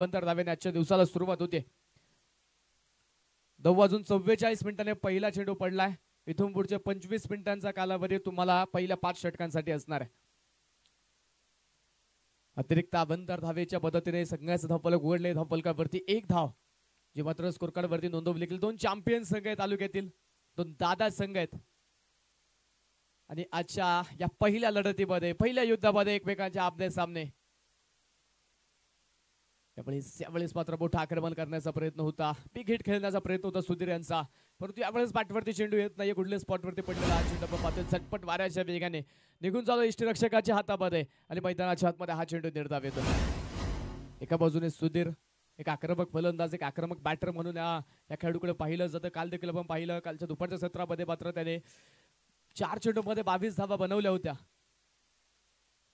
नंतर धावेने आजच्या दिवसाला सुरुवात होते. 9:44 पहिला चेंडू पडलाय. इथून पुढचे 25 मिनिटांचा कालावधी तुम्हाला पहिल्या 5 षटकांसाठी असणार आहे. अतिरिक्त अभ्यंतर धावेच्या मदतीने संघाचं धावफलक उघडले. धावफलकावरती 1 धाव जी मात्र स्कोर कार्ड वरती नोंदवली गेली. 2 चॅम्पियन संघ आहेत तालुक्यातील, 2 दादा संघ आहेत आणि आजच्या या पहिल्या लढतीमध्ये पहिल्या युद्धामध्ये एकमेकांच्या आपले सामने. यावेळेस मात्र मोठा आक्रमण करण्याचा प्रयत्न होता, बिग हिट खेळण्याचा प्रयत्न होता सुधीर यांचा, परंतु यावेळेस बॅटवरती चेंडू येत नाही. कुठल्या स्पॉटवरती पडलेला चेंडू पाहतोय झटपट वाऱ्याच्या वेगाने निघून जातो इष्टरक्षकाच्या हातामध्ये आणि मैदानाच्या हातमध्ये हा चेंडू निर्धाव येतो. एका बाजूने सुधीर एक आक्रमक फलंदाज, एक आक्रमक बॅटर म्हणून या खेळाडूकडे पाहिलं जातं. काल देखील आपण पाहिलं, कालच्या दुपारच्या सत्रामध्ये मात्र त्याने 4 चेंडूमध्ये 22 धावा बनवल्या होत्या.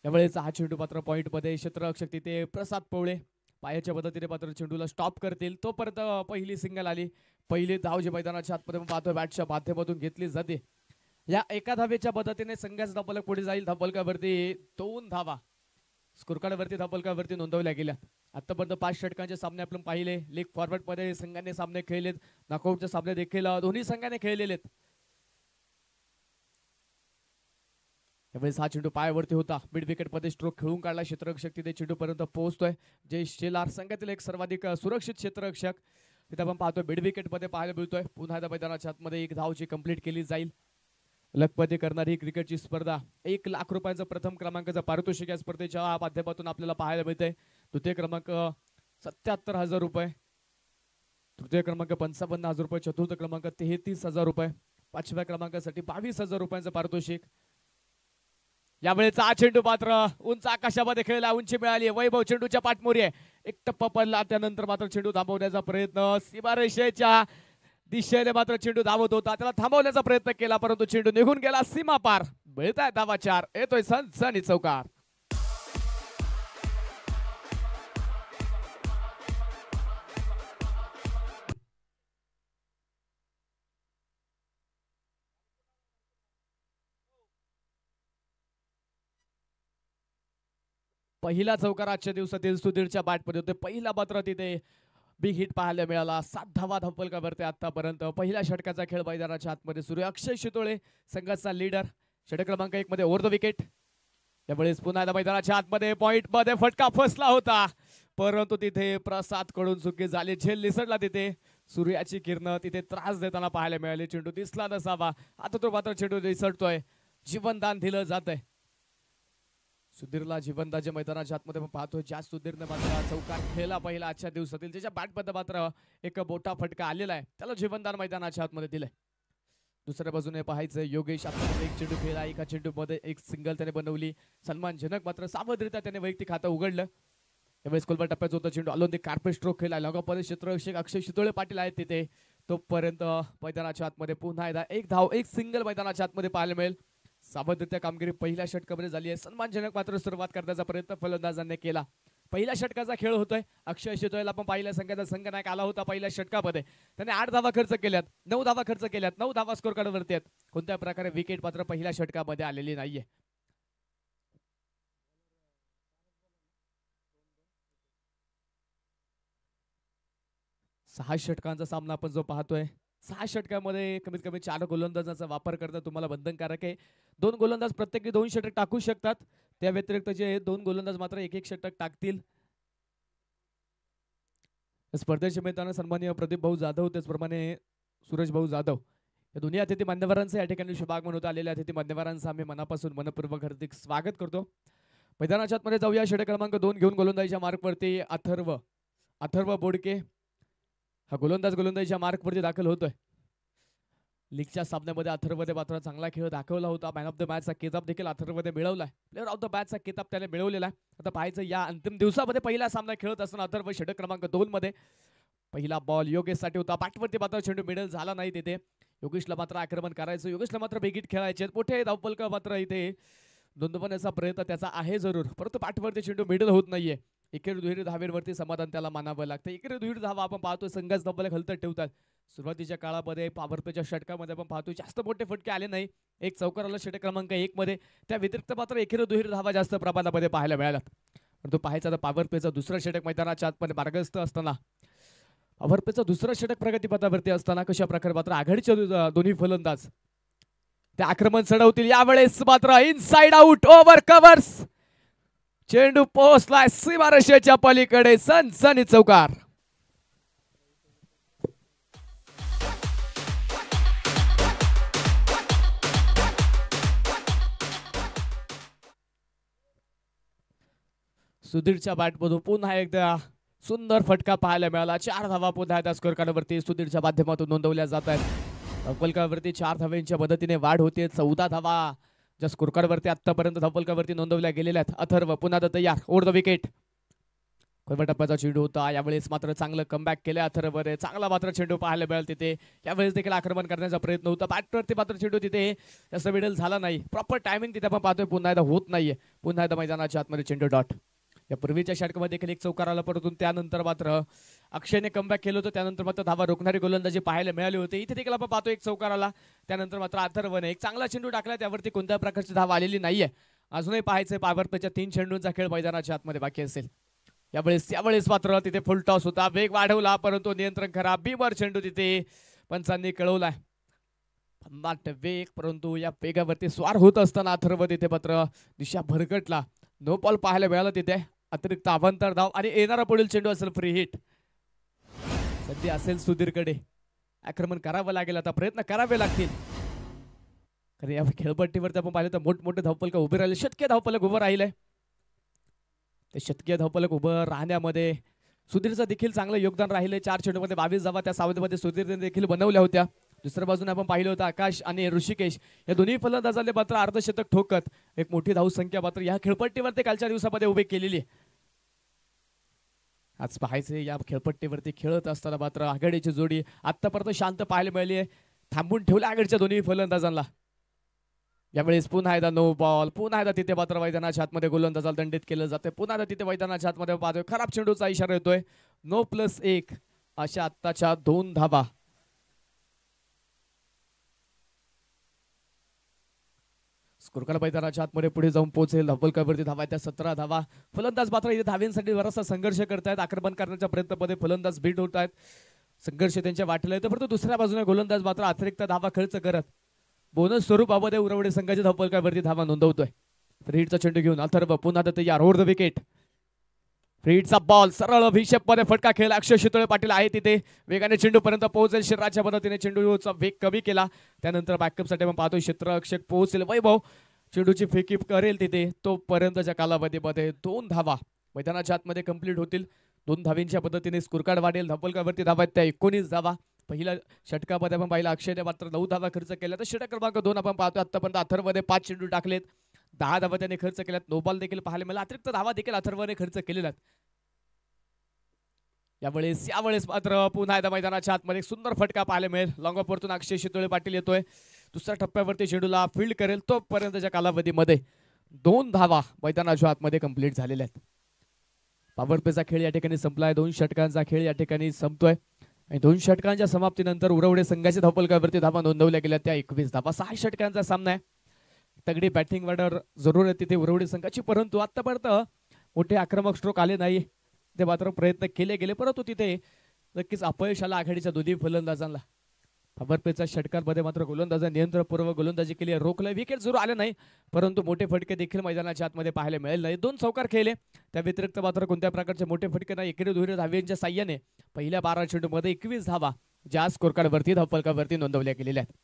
त्यावेळेस हा चेंडू मात्र पॉइंट मध्ये क्षेत्ररक्षक तिथे प्रसाद पवळे पायाच्या मदतीने मात्र चेंडूला स्टॉप करतील. तोपर्यंत पहिली सिंगल आली. पहिली धाव जी मैदानाच्या आतमध्ये पाहतोय बॅटच्या माध्यमातून घेतली जाते. या एका धावेच्या मदतीने संघाचा धावफलक पुढे जाईल. धावफलकावरती 2 धावा स्कोर कार्डवरती धावफलकावरती नोंदवल्या गेल्या. आतापर्यंत 5 षटकांचे सामने आपण पाहिले. लीग फॉर्मॅट मध्ये संघाने सामने खेळलेत, नॉकआउटचे सामने देखील दोन्ही संघाने खेळलेले आहेत. त्यावेळेस हा चेंडू पायावरती होता. मिड विकेट मध्ये स्ट्रोक खेळून काढला. क्षेत्ररक्षक तिथे चेंडू पर्यंत पोहोचतोय. जय शेलार संघातील एक सर्वाधिक सुरक्षित क्षेत्ररक्षक तिथे आपण पाहतोय मिड विकेट मध्ये पाहायला मिळतोय. पुन्हा एकदा मैदानाच्या आतमध्ये 1 धावची कंप्लीट केली जाईल. लखपती करणारी क्रिकेटची स्पर्धा 1 लाख रुपयांचं प्रथम क्रमांकाचं पारितोषिक या स्पर्धेच्या माध्यमातून आपल्याला पाहायला मिळतंय. द्वितीय क्रमांक 77,000 रुपये, तृतीय क्रमांक 55,000 रुपये, चतुर्थ क्रमांक 33,000 रुपये, 5व्या क्रमांकासाठी 22,000 रुपयांचं पारितोषिक. यावेळेचा हा चेंडू मात्र उंच आकाशामध्ये खेळला, उंची मिळाली. वैभव चेंडूच्या पाठमोरी आहे, एक टप्पा पडला. त्यानंतर मात्र चेंडू थांबवण्याचा प्रयत्न, सीमारेषेच्या दिशेने मात्र चेंडू धावत होता, त्याला थांबवण्याचा प्रयत्न केला परंतु चेंडू निघून गेला सीमा पार. मिळताय धावा 4. येतोय सनसनी चौकार. पहिला चौकार आजच्या दिवसातील सुधीरच्या बॅटमध्ये होते. पहिला मात्र तिथे बिग हिट पाहायला मिळाला. 7 धावा धावफलकावरती आतापर्यंत. पहिल्या षटकाचा खेळ मैदानाच्या आतमध्ये सुरू आहे. अक्षय शितोळे संघाचा लीडर, षटक क्रमांक 1 मध्ये ओव्हर द विकेट. यावेळेस पुन्हा एकदा मैदानाच्या आतमध्ये पॉइंट मध्ये फटका फसला होता परंतु तिथे प्रसाद कडून चुकी झाली. झेल निसटला. तिथे सूर्याची किरण तिथे त्रास देताना पाहायला मिळाली. चेंडू दिसला नसावा, आता तो मात्र चेंडू निसटतोय. जीवनदान दिलं जात आहे सुधीरला. जीवनदान मैदानाच्या आतमध्ये पाहतोय ज्या सुधीरने मात्र चौकार खेळला पहिला आजच्या दिवसातील. त्याच्या बॅटमध्ये मात्र एक मोठा फटका आलेला आहे, त्याला जीवनदान मैदानाच्या आतमध्ये दिलंय. दुसऱ्या बाजूने पाहायचं योगेश आतमध्ये एक चेंडू खेळला, एका चेंडू मध्ये एक सिंगल त्याने बनवली. सन्मानजनक मात्र सावधरित्या त्याने वैयक्तिक खातं उघडलं. त्यावेळेस कोलबा टप्प्याचा होता चेंडू आलोन कार्पेट स्ट्रोक खेळला. लगापद क्षेत्ररक्षक अक्षय शितोळे पाटील आहेत तिथे. तोपर्यंत मैदानाच्या आतमध्ये पुन्हा एकदा 1 धाव, 1 सिंगल मैदानाच्या आतमध्ये पाहायला मिळेल. सावधरित्या कामगिरी पहिल्या षटकामध्ये झाली आहे. सन्मानजनक मात्र सुरुवात करण्याचा प्रयत्न फलंदाजांनी केला. पहिल्या षटकाचा खेळ होतोय. अक्षय शितोळेला आपण पहिल्या संघाचा संघनायक आला होता पहिल्या षटकामध्ये. त्याने 8 धावा खर्च केल्यात, 9 धावा खर्च केल्यात, 9 धावा स्कोर कार्डवरती आहेत. कोणत्या प्रकारे विकेट मात्र पहिल्या षटकामध्ये आलेली नाहीये. सहा षटकांचा सामना आपण जो पाहतोय, 6 षटकामध्ये कमीत कमी 4 गोलंदाजांचा वापर करणं तुम्हाला बंधनकारक आहे. 2 गोलंदाज प्रत्येकी 2 षटक टाकू शकतात. त्या व्यतिरिक्त जे 2 गोलंदाज मात्र 1-1 षटक टाकतील. स्पर्धेचे मैदान सन्माननीय प्रदीप भाऊ जाधव, त्याचप्रमाणे सूरज भाऊ जाधव या दोन्ही अतिथी मान्यवरांचं या ठिकाणी शुभागमन होतं. आलेल्या अतिथी मान्यवरांचं आम्ही मनापासून मनपूर्वक हार्दिक स्वागत करतो. मैदानाच्या आतमध्ये जाऊया. षटक क्रमांक 2 घेऊन गोलंदाजीच्या मार्कवरती अथर्व बोडके हा गोलंदाजीच्या मार्कवरती दाखल होतोय. लीगच्या सामन्यामध्ये अथर्वने मात्र चांगला खेळ दाखवला होता. मॅन ऑफ द मॅचचा किताब देखील अथर्वने मिळवलाय. प्लेअर ऑफ द मॅचचा किताब त्याने मिळवलेला आहे. आता पाहायचं या अंतिम दिवसामध्ये पहिला सामना खेळत असताना अथर्व षटक क्रमांक 2 मध्ये. पहिला बॉल योगेशसाठी होता. बॅटवरती मात्र चेंडू मिडल झाला नाही तिथे. योगेशला मात्र आक्रमण करायचं, योगेशला मात्र बेगीट खेळायचे. मोठे धावफलक मात्र इथे नोंदवण्याचा प्रयत्न त्याचा आहे जरूर, परंतु बॅटवरती चेंडू मिडल होत नाहीये. एकेरी दुहेरी धावेवरती समाधान त्याला मानावं लागतं. एकेरी दुहेरी धावा आपण पाहतोय संघाच धावफलक हलत ठेवतात. सुरुवातीच्या काळामध्ये पॉवर प्लेच्या षटकामध्ये आपण पाहतोय जास्त मोठे फटके आले नाही. एक चौकार आला षटक क्रमांक 1 मध्ये. त्या व्यतिरिक्त मात्र एकेरी दुहेरी धावा जास्त प्रमाणामध्ये पाहायला मिळाल्या. परंतु पाहायचा तर पॉवर प्लेचं दुसरं षटक मैदानाच्या आतमध्ये मार्गस्थ असताना पॉवर प्लेचं दुसरं षटक प्रगतीपथावरती असताना कशा प्रकारे मात्र आघाडीचे दोन्ही फलंदाज ते आक्रमण चढवतील. यावेळेस मात्र इनसाइड आउट ओव्हर कव्हर्स, चेंडू पोहोचलाय सीमारेषेच्या पलीकडे, सनसनी चौकार. सुधीरच्या बॅटमधून पुन्हा एकदा सुंदर फटका पाहायला मिळाला. 4 धावा पुन्हा त्या स्कोर कार्डवरती सुधीरच्या माध्यमातून नोंदवल्या जात आहेत. धावफलकावरती 4 धावांच्या मदतीने वाढ होते. 14 धावा ज्या स्कोर कार्डवरती आतापर्यंत धावफलकावरती नोंदवल्या गेलेल्या आहेत. अथर्व पुन्हा तयार, ओव्हर द विकेट. खोलवा टप्प्याचा चेंडू होता, यावेळेस मात्र चांगलं कमबॅक केलं अथर्वने. चांगला मात्र चेंडू पाहायला मिळाला तिथे. यावेळेस देखील आक्रमण करण्याचा प्रयत्न होता, बॅटवरती मात्र चेंडू तिथे जास्त मिडल झाला नाही. प्रॉपर टायमिंग तिथे आपण पाहतोय पुन्हा एकदा होत नाहीये. पुन्हा एकदा मैदानाच्या आतमध्ये चेंडू डॉट. या पूर्वीच्या षटकामध्ये देखील एक चौकार आला, परंतु त्यानंतर मात्र अक्षयने कमबॅक केलं होतं. त्यानंतर मात्र धावा रोखणारी गोलंदाजी पाहायला मिळाली होती. इथे देखील आपण पाहतो एक चौकार आला, त्यानंतर मात्र अथर्वने एक चांगला चेंडू टाकला, त्यावरती कोणत्या प्रकारची धावा आलेली नाहीये. अजूनही पाहायचंय पॉवर प्लेच्या 3 चेंडूंचा खेळ मैदानाच्या आतमध्ये बाकी असेल. यावेळेस मात्र तिथे फुल टॉस होता, वेग वाढवला परंतु नियंत्रण खराब. बीबर चेंडू तिथे पंचांनी कळवलाय. भन्नाट वेग, परंतु या वेगावरती स्वार होत असताना अथर्व तिथे मात्र दिशा भरकटला. नो बॉल पाहायला मिळाला तिथे. अतिरिक्त अवांतर धाव आणि येणारा पुढील चेंडू असेल फ्री हिट. सध्या असेल सुधीरकडे. आक्रमण करावं लागेल, आता प्रयत्न करावे लागतील. कारण या खेळपट्टीवरती आपण पाहिलं तर मोठमोठे धावफलक उभे राहिले, शतकीय धावफलक उभं राहिले. ते शतकीय धावफलक उभं राहण्यामध्ये सुधीरचं देखील चांगलं योगदान राहिले. 4 चेंडूमध्ये 22 धावा त्या सावधीमध्ये सुधीरने देखील बनवल्या होत्या. दुसऱ्या बाजूने आपण पाहिलं होतं आकाश आणि ऋषिकेश या दोन्ही फलंदाजांनी मात्र अर्धशतक ठोकत एक मोठी धावसंख्या मात्र या खेळपट्टीवरती कालच्या दिवसामध्ये उभी केलेली आहे. आज पाहायचे या खेळपट्टीवरती खेळत असताना मात्र आघाडीची जोडी आतापर्यंत शांत पाहायला मिळाली आहे. थांबून ठेवल्या आघाडीच्या दोन्ही फलंदाजांना. यावेळेस पुन्हा एकदा नो बॉल, पुन्हा एकदा तिथे मात्र मैदानाच्या आतमध्ये गोलंदाजाला दंडित केलं जाते. पुन्हा एकदा तिथे मैदानाच्या आतमध्ये पाहतोय खराब चेंडूचा इशारा येतोय. नो +1 अशा आत्ताच्या 2 धावा. स्कोरकार्ड मैदानाच्या आतमध्ये पुढे जाऊन पोहोचेल. धावफलकावरती धावा त्या 17 धावा. फलंदाज मात्र इथे धाव्यांसाठी बराचसा संघर्ष करतायत. आक्रमण करण्याच्या प्रयत्नामध्ये फलंदाज बीट होत आहेत. संघर्ष त्यांच्या वाटेला येतो, परंतु दुसऱ्या बाजूने गोलंदाज मात्र अतिरिक्त धावा खर्च करत बोनस स्वरूपामध्ये उरवडे संघाच्या धावफलकावरती धावा नोंदवतोय. फ्रीडचा चेंडू घेऊन अथर्व पुन्हा तयार, ओव्हर द विकेट. फ्रीडचा बॉल सरळ अभिषेकमध्ये फटका खेळला. अक्षय शितोळे पाटील आहे तिथे, वेगाने चेंडू पर्यंत पोहोचेल. शरीराच्या मदतीने चेंडूचा वेग कमी केला. त्यानंतर बॅकअपसाठी आपण पाहतोय क्षेत्र अक्षय पोहोचेल. वैभव चेंडूची फेकी करेल तिथे. तोपर्यंतच्या कालावधीमध्ये 2 धावा मैदानाच्या आतमध्ये कंप्लीट होतील. 2 धावींच्या पद्धतीने स्कोरकार्ड वाढेल. धावफलकावरती धावा त्या 19 धावा. पहिल्या षटकामध्ये आपण पाहिलं अक्षयने मात्र 9 धावा खर्च केल्या. तर षटक क्रमांक 2 आपण पाहतोय आतापर्यंत अथर्वने 5 चेंडू टाकलेत, 10 धावा त्याने खर्च केल्यात. नो बॉल देखील पाहायला मिळाला. अतिरिक्त धावा देखील अथर्वने खर्च केलेल्या आहेत. यावेळेस मात्र पुन्हा एकदा मैदानाच्या आतमध्ये सुंदर फटका पाहायला मिळेल. लॉंग ऑफ वरतून अक्षय शितोळे पाटील येतोय. दुसऱ्या टप्प्यावरती चेंडूला फील्ड करेल. तोपर्यंतच्या कालावधीमध्ये 2 धावा मैदानाच्या आतमध्ये कंप्लीट झालेल्या आहेत. पॉवर प्लेचा खेळ या ठिकाणी संपलाय. 2 षटकांचा खेळ या ठिकाणी संपतोय आणि 2 षटकांच्या समाप्तीनंतर उरवडे संघाच्या धावफलकावरती धावा नोंदवल्या गेल्या त्या 21 धावा. 6 षटकांचा सामना आहे. तगडी बॅटिंग ऑर्डर जरूर आहे तिथे उरवडे संघाची, परंतु आतापर्यंत मोठे आक्रमक स्ट्रोक आले नाही. ते मात्र प्रयत्न केले गेले, परंतु तिथे नक्कीच अपयश आला आघाडीच्या दोन्ही फलंदाजांना. पॉवर प्लेच्या षटकांमध्ये मात्र गोलंदाजांनी नियंत्रणपूर्वक गोलंदाजी केली, रोखलं. विकेट जरूर आले नाही, परंतु मोठे फटके देखील मैदानाच्या आतमध्ये पाहायला मिळेल नाही. 2 चौकार खेळले, त्या व्यतिरिक्त मात्र कोणत्या प्रकारचे मोठे फटके नाही. एकेरी दुहेरी धाव्यांच्या साह्याने पहिल्या 12 चेंडूमध्ये 21 धावा ज्या स्कोरकार्डवरती धावफलकावरती नोंदवल्या गेलेल्या आहेत.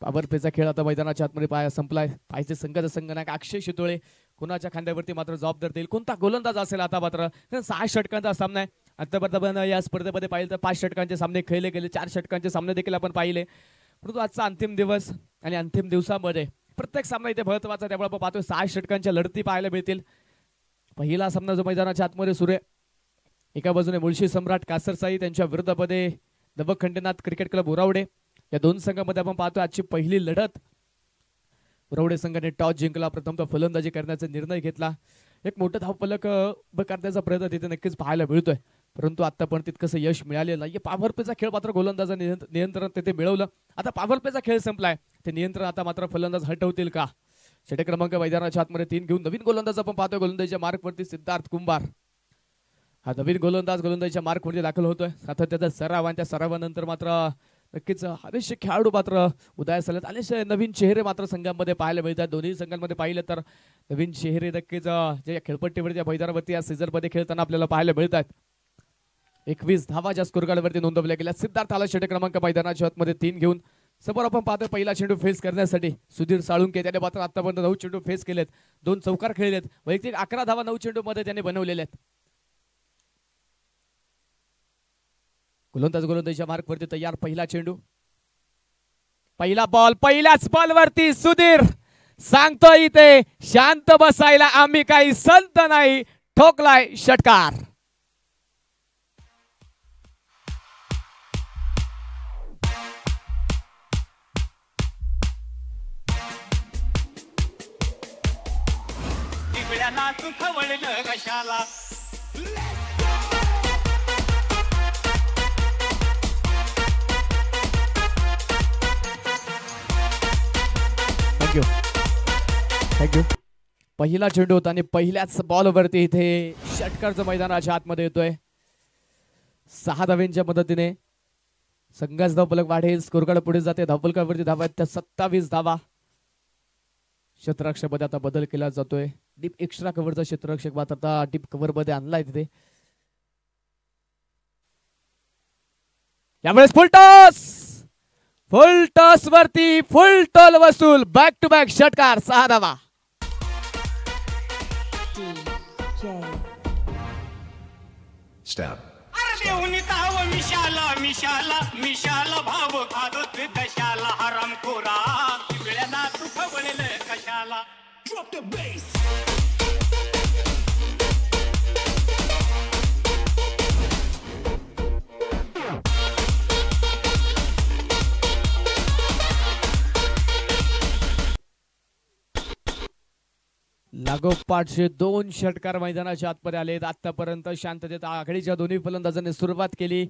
पॉवर प्लेचा खेळ आता मैदानाच्या आतमध्ये संपलाय. पाहिजे संघाचा संघनायक अक्षय शितोळे कुणाच्या खांद्यावरती मात्र जबाबदार देईल, कोणता गोलंदाज असेल. आता मात्र 6 षटकांचा सामना आहे. आतापर्यंत या स्पर्धेमध्ये पाहिलं तर 5 षटकांचे सामने खेळले गेले, 4 षटकांचे सामने देखील आपण पाहिले. परंतु आजचा अंतिम दिवस आणि अंतिम दिवसामध्ये प्रत्येक सामना इथे महत्त्वाचा, त्यामुळे आपण पाहतोय 6 षटकांच्या लढती पाहायला मिळतील. पहिला सामना जो मैदानाच्या आतमध्ये सुरू आहे, एका बाजूने मुळशी सम्राट कासरसाई त्यांच्या विरुद्धमध्ये दबक खंडेनाथ क्रिकेट क्लब उरावडे. या 2 संघांमध्ये आपण पाहतोय आजची पहिली लढत. उरावडे संघाने टॉस जिंकला, प्रथमतः फलंदाजी करण्याचा निर्णय घेतला. एक मोठं धावफलक करण्याचा प्रयत्न तिथे नक्कीच पाहायला मिळतोय, परंतु आता पण तितकंसं यश मिळालेलं नाही. पॉवर प्लेचा खेळ मात्र गोलंदाजाने नियंत्रण तिथे मिळवलं. आता पॉवर प्लेचा खेळ संपलाय, ते नियंत्रण आता मात्र फलंदाज हटवतील का, षटक क्रमांक मैदानाच्या आतमध्ये 3 घेऊन नवीन गोलंदाज आपण पाहतोय गोलंदाजीच्या मार्कवरती सिद्धार्थ कुंभार. हा नवीन गोलंदाज गोलंदाजीच्या मार्कवरती दाखल होतोय. सातत्याचा सराव आणि त्या सरावानंतर मात्र नक्कीच अनेकशे खेळाडू मात्र उदयास आलेत. अनेकशे नवीन चेहरे मात्र संघामध्ये पाहायला मिळतात. दोन्ही संघांमध्ये पाहिलं तर नवीन चेहरे नक्कीच जे खेळपट्टीवरती या मैदानावरती या सीझनमध्ये खेळताना आपल्याला पाहायला मिळतात. 21 धावा ज्या स्कोर कार्डवरती नोंदवल्या गेल्या. सिद्धार्थ आला षटक क्रमांक मैदानाच्या आतमध्ये 3 घेऊन. समोर आपण पाहतोय पहिला चेंडू फेस करण्यासाठी सुधीर साळुंके. त्याने मात्र आतापर्यंत 9 चेंडू फेस केलेत, 2 चौकार खेळलेत. वैयक्तिक 11 धावा 9 चेंडू मध्ये त्याने बनवलेल्या आहेत. गोलंदाजीच्या मार्कवरती तयार. पहिला चेंडू, पहिला बॉल. पहिल्याच बॉलवरती सुधीर सांगतो इथे शांत बसायला आम्ही काही संत नाही. ठोकलाय षटकार. तू खवळलं कशाला. थँक्यू. पहिला चेंडू होता आणि पहिल्याच बॉलवरती इथे षटकारचं मैदानाच्या आतमध्ये येतोय. 6 धावांच्या मदतीने संघाचा धावफलक वाढेल. स्कोरकार्ड पुढे जाते. धावफलकावरती धावा आहेत त्या 27 धावा. क्षेत्ररक्षक मध्ये आता बदल केला जातोय. डीप एक्स्ट्रा कव्हरचा क्षेत्ररक्षक मात्र आता डीप कव्हर मध्ये आणलाय तिथे. यावेळेस फुल टॉस वरती फुल टॉल वसूल. बॅक टू बॅक षटकार. 6 धावा. मिशाला मिशाला मिशाला भाव खादोत कशाला हरामखोरा. वेळेला तू खवळलं कशाला. Drop the bass. लागोपाठचे 2 षटकार मैदानाच्या आतमध्ये आलेत. आतापर्यंत शांततेत आघाडीच्या दोन्ही फलंदाजांनी सुरुवात केली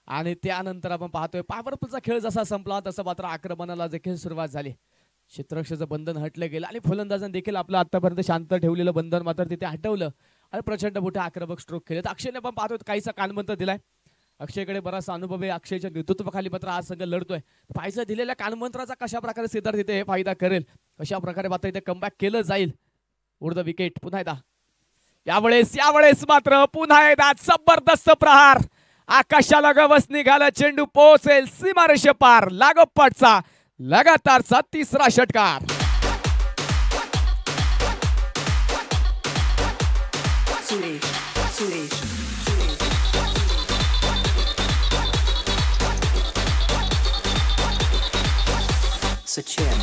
आणि त्यानंतर आपण पाहतोय पॉवर प्लेचा खेळ जसा संपला तसा मात्र आक्रमणाला देखील सुरुवात झाली. क्षेत्ररक्षकाचं बंधन हटलं गेलं आणि फलंदाजांनी देखील आपलं आतापर्यंत शांत ठेवलेलं बंधन मात्र तिथे हटवलं आणि प्रचंड मोठे आक्रमक स्ट्रोक केलेत. अक्षयने आपण पाहतोय काहीसा कानमंत्र दिलाय. अक्षयकडे बराचसा अनुभव आहे. अक्षयच्या नेतृत्वाखाली मात्र आज संघ लढतोय. पाहायचं दिलेल्या कानमंत्राचा कशा प्रकारे सिद्धार्थ इथे हे फायदा करेल, कशा प्रकारे मात्र इथे कमबॅक केलं जाईल. उड द विकेट पुन्हा एकदा. यावेळेस मात्र पुन्हा एकदा जबरदस्त प्रहार. आकाशाला गवस निघाला. चेंडू पोहोचेल सीमारेषे पार. लागोपाठचा लगातारचा 3रा षटकार. Sachin.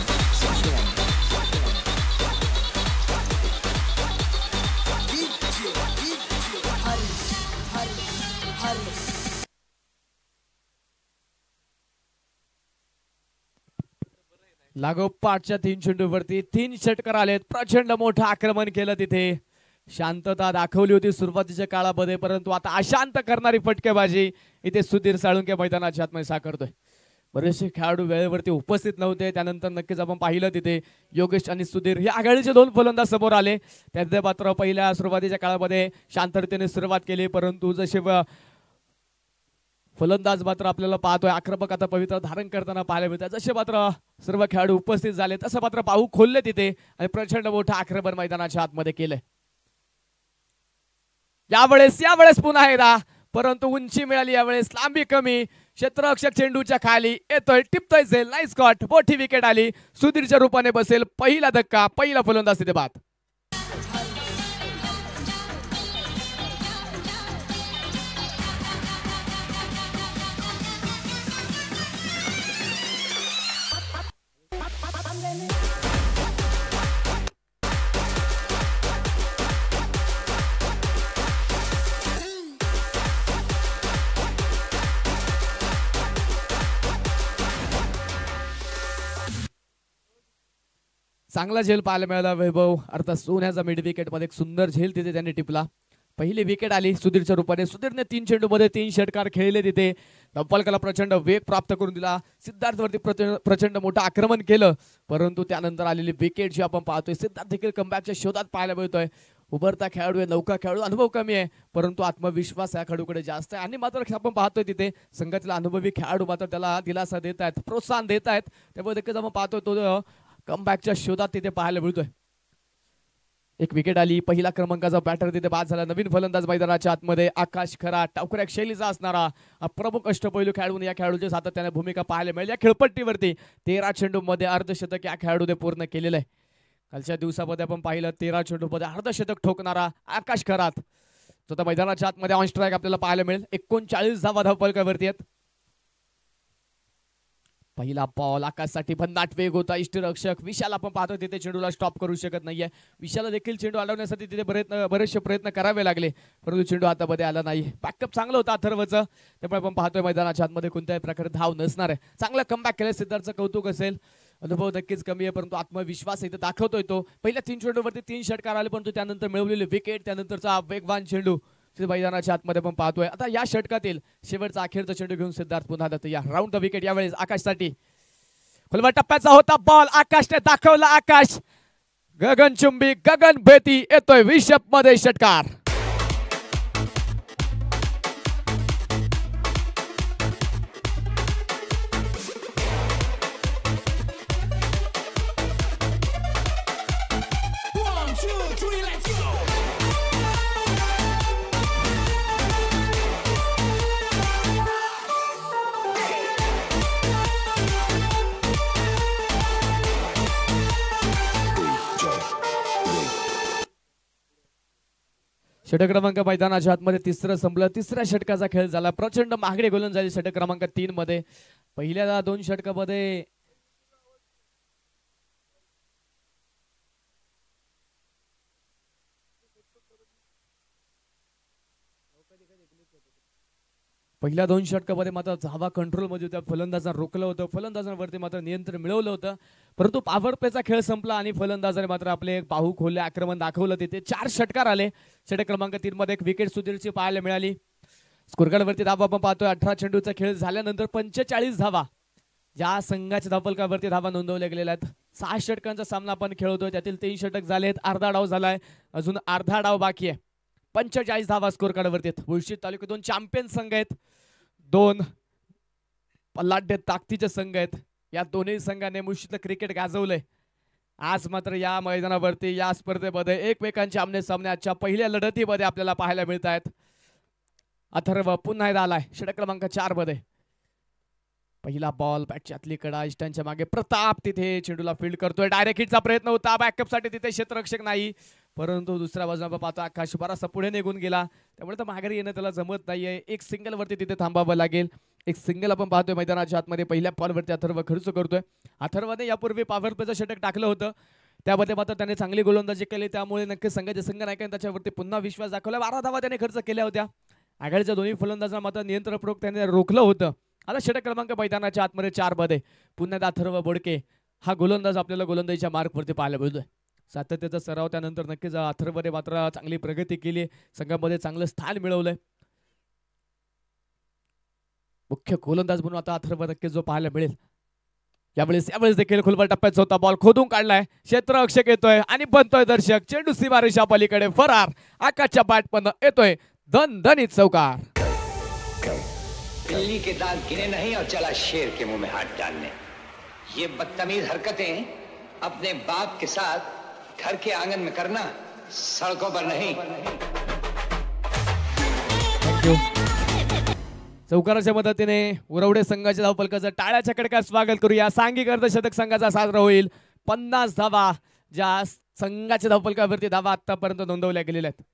लागोपाठच्या 3 चेंडूवरती 3 षटकार आलेत. प्रचंड मोठं आक्रमण केलं. तिथे शांतता दाखवली होती सुरुवातीच्या काळामध्ये, परंतु आता अशांत करणारी फटकेबाजी इथे सुधीर साळुंके मैदानाच्या आतमध्ये साकारतोय. बरेचसे खेळाडू वेळेवरती उपस्थित नव्हते. त्यानंतर नक्कीच आपण पाहिलं तिथे योगेश आणि सुधीर हे आघाडीचे 2 फलंदाज समोर आले. त्यामध्ये मात्र पहिल्या सुरुवातीच्या काळामध्ये शांततेने सुरुवात केली, परंतु जसे फलंदाज मात्र आपल्याला पाहतोय आक्रमक आता पवित्र धारण करताना पाहायला मिळतात. जसे मात्र सर्व खेळाडू उपस्थित झाले तसं मात्र पाहू खोलले तिथे आणि प्रचंड मोठं आक्रमण मैदानाच्या आतमध्ये केलंय. यावेळेस पुन्हा एकदा, परंतु उंची मिळाली. यावेळेस लांबी कमी. क्षेत्ररक्षक चेंडूच्या खाली येतोय, टिपतोय झेल. Nice shot. मोठी विकेट आली. सुधीरच्या रूपाने बसेल पहिला धक्का. पहिला फलंदाज तिथे बाद. चांगला झेल पाहायला मिळाला वैभव. अर्थात सोन्याचा मिड विकेट मध्ये एक सुंदर झेल तिथे त्यांनी टिपला. पहिली विकेट आली सुधीरच्या रूपाने. सुधीरने 3 चेंडूमध्ये 3 षटकार खेळले. तिथे धप्पलकाला प्रचंड वेग प्राप्त करून दिला. सिद्धार्थवरती प्रचंड मोठं आक्रमण केलं, परंतु त्यानंतर आलेली विकेट जी आपण पाहतोय, सिद्धार्थ देखील कमबॅकच्या शोधात पाहायला मिळतोय. उभरता खेळाडू आहे, नौका खेळाडू, अनुभव कमी आहे, परंतु आत्मविश्वास या खेळाडूकडे जास्त आहे. आणि मात्र आपण पाहतोय तिथे संघातील अनुभवी खेळाडू मात्र त्याला दिलासा देत आहेत, प्रोत्साहन देत आहेत. त्यामुळे देखील आपण पाहतोय तो कमबॅकच्या शोधात तिथे पाहायला मिळतोय. एक विकेट आली. पहिला क्रमांकाचा बॅटर तिथे बाद झाला. नवीन फलंदाज मैदानाच्या आतमध्ये आकाश खरात, टावकऱ्या शैलीचा असणारा प्रमुख अष्टपैलू खेळाडू. या खेळाडूची सातत्याने भूमिका पाहायला मिळेल. या खेळपट्टीवरती 13 चेंडूमध्ये अर्धशतक या खेळाडूने पूर्ण केलेलं आहे. कालच्या दिवसामध्ये आपण पाहिलं 13 चेंडूमध्ये अर्धशतक ठोकणारा आकाश खरात स्वतः मैदानाच्या आतमध्ये ऑन स्ट्राईक आपल्याला पाहायला मिळेल. 39 धावा धावपलकावरती आहेत. पहिला बॉल आकाशसाठी भन्नाट वेग होता. इष्टरक्षक विशाल आपण पाहतो तिथे चेंडूला स्टॉप करू शकत नाहीये. विशालला देखील चेंडू अडवण्यासाठी तिथे बरेचसे प्रयत्न करावे लागले, परंतु चेंडू हातामध्ये आला नाही. बॅकअप चांगलं होतं अथर्वचं, त्यामुळे आपण पाहतोय मैदानाच्या आतमध्ये कोणत्याही प्रकारे धाव नसणार आहे. चांगला कमबॅक केलं. सिद्धार्थचं कौतुक असेल. अनुभव नक्कीच कमी आहे, परंतु आत्मविश्वास इथे दाखवतोय तो. पहिल्या 3 चेंडूवरती 3 षटकार आले, परंतु त्यानंतर मिळवलेले विकेट, त्यानंतरचा वेगवान चेंडू मैदानाच्या आतमध्ये आपण पाहतोय. आता या षटकातील शेवटचा अखेरचा चेंडू घेऊन सिद्धार्थ पुन्हा या राऊंड द विकेट. यावेळेस आकाशसाठी खुलवा टप्प्याचा होता बॉल. आकाशने दाखवला. आकाश गगनचुंबी गगनभेदी येतोय विशप मध्ये षटकार. षटक क्रमांक मैदानाच्या आतमध्ये तिसरं संपलं. तिसऱ्या षटकाचा खेळ झाला. प्रचंड महागडे गोलंदाजी षटक क्रमांक 3 मध्ये. पहिल्या 2 षटकामध्ये पहिल्या 2 षटकामध्ये मात्र धावा कंट्रोल मध्ये होत्या. फलंदाजांना रोखलं होतं, फलंदाजांवरती मात्र नियंत्रण मिळवलं होतं, परंतु पॉवर प्लेचा खेळ संपला आणि फलंदाजाने मात्र आपले बाहू खोलले आक्रमण दाखवलं. तिथे 4 षटकार आले. षटक क्रमांक 3 मध्ये एक विकेट सुधीरची पाहायला मिळाली. स्कोरकार्डवरती धावा आपण पाहतोय. 18 चेंडूचा खेळ झाल्यानंतर 45 धावा ज्या संघाच्या धावफलकावरती धावा नोंदवल्या गेलेल्या आहेत. 6 षटकांचा सामना आपण खेळतोय, त्यातील 3 षटक झालेत. अर्धा डाव झालाय, अजून अर्धा डाव बाकी आहे. 45 धावा स्कोर कार्डवरती. मुळशीत तालुक्यात 2 चॅम्पियन संघ आहेत, 2 पल्लाड्य ताकदीचे संघ आहेत. या दोन्ही संघाने मुळशीतलं क्रिकेट गाजवलंय. आज मात्र या मैदानावरती या स्पर्धेमध्ये एकमेकांचे आमने सामने आजच्या पहिल्या लढतीमध्ये आपल्याला पाहायला मिळत आहेत. अथर्व पुन्हा एकदा आलाय षटक क्रमांक 4 मध्ये. पहिला बॉल बॅटच्या आतली कडा, इष्टांच्या मागे प्रताप तिथे चेंडूला फील्ड करतोय. डायरेक्ट हिटचा प्रयत्न होता, बॅकअप साठी तिथे क्षेत्ररक्षक नाही, परंतु दुसऱ्या बाजूला पाहता आकाश बराचसा पुढे निघून गेला, त्यामुळे तर माघारी येणं त्याला जमत नाहीये. एक सिंगल वरती तिथे थांबावं लागेल. एक सिंगल आपण पाहतोय मैदानाच्या आतमध्ये. पहिल्या बॉलवरती अथर्व खर्च करतोय. अथर्वने यापूर्वी पॉवर प्लेचं षटक टाकलं होतं, त्यामध्ये मात्र त्याने चांगली गोलंदाजी केली, त्यामुळे नक्कीच संघाचे संघ नायकाने त्याच्यावरती पुन्हा विश्वास दाखवला. 12 धावा त्याने खर्च केल्या होत्या. आघाडीच्या दोन्ही फलंदाजांना मात्र नियंत्रणपूर्वक त्याने रोखलं होतं. आता षटक क्रमांक मैदानाच्या आतमध्ये 4 मध्ये पुन्हा अथर्व बोडके हा गोलंदाज आपल्याला गोलंदाजीच्या मार्कवरती पाहायला मिळतोय. सातत्याचा सराव त्यानंतर नक्कीच अथर्वने मात्र चांगली प्रगती केली, संघामध्ये चांगलं स्थान मिळवलंय. मुख्य गोलंदाज म्हणून आता अथर्व नक्कीच जो पाहायला मिळेल. यावेळेस देखील खुलवा टप्प्याचा होता बॉल खोदून काढलाय, क्षेत्ररक्षक येतोय आणि बनतोय दर्शक. चेंडू सीमारेषा पलीकडे फरार. आकाशच्या बॅटमधून येतोय दणदणीत चौकार. बिल्ली के दांत गिने नहीं और चला शेर के मुंह में हाथ डालने. ये बदतमीज हरकतें अपने बाप के साथ घर के आंगन में करना, सड़कों पर नहीं. चौकाराच्या मदतीने उरवडे संघाच्या धावफलकाचं टाळ्याच्या कडक्यात स्वागत करूया. सांघिक अर्धशतक संघाचा साजरा होईल. 50 धावा ज्या संघाच्या धावफलकावरती धावा आतापर्यंत नोंदवल्या गेलेल्या आहेत.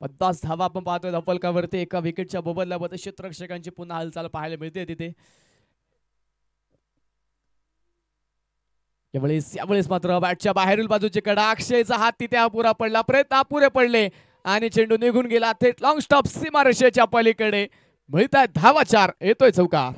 50 धावा आपण पाहतोय धावफलकावरती. एका विकेटच्या बोबदल्यामध्ये क्षेत्ररक्षकांची पुन्हा हालचाल पाहायला मिळते तिथे. यावेळेस मात्र बॅटच्या बाहेरील बाजूची कडा, अक्षयचा हात तिथे अपुरा पडला, प्रयत्न अपुरे पडले आणि चेंडू निघून गेला थेट लॉंग स्टॉप सीमारेषेच्या पलीकडे. मिळताय धावा 4. येतोय चौकार.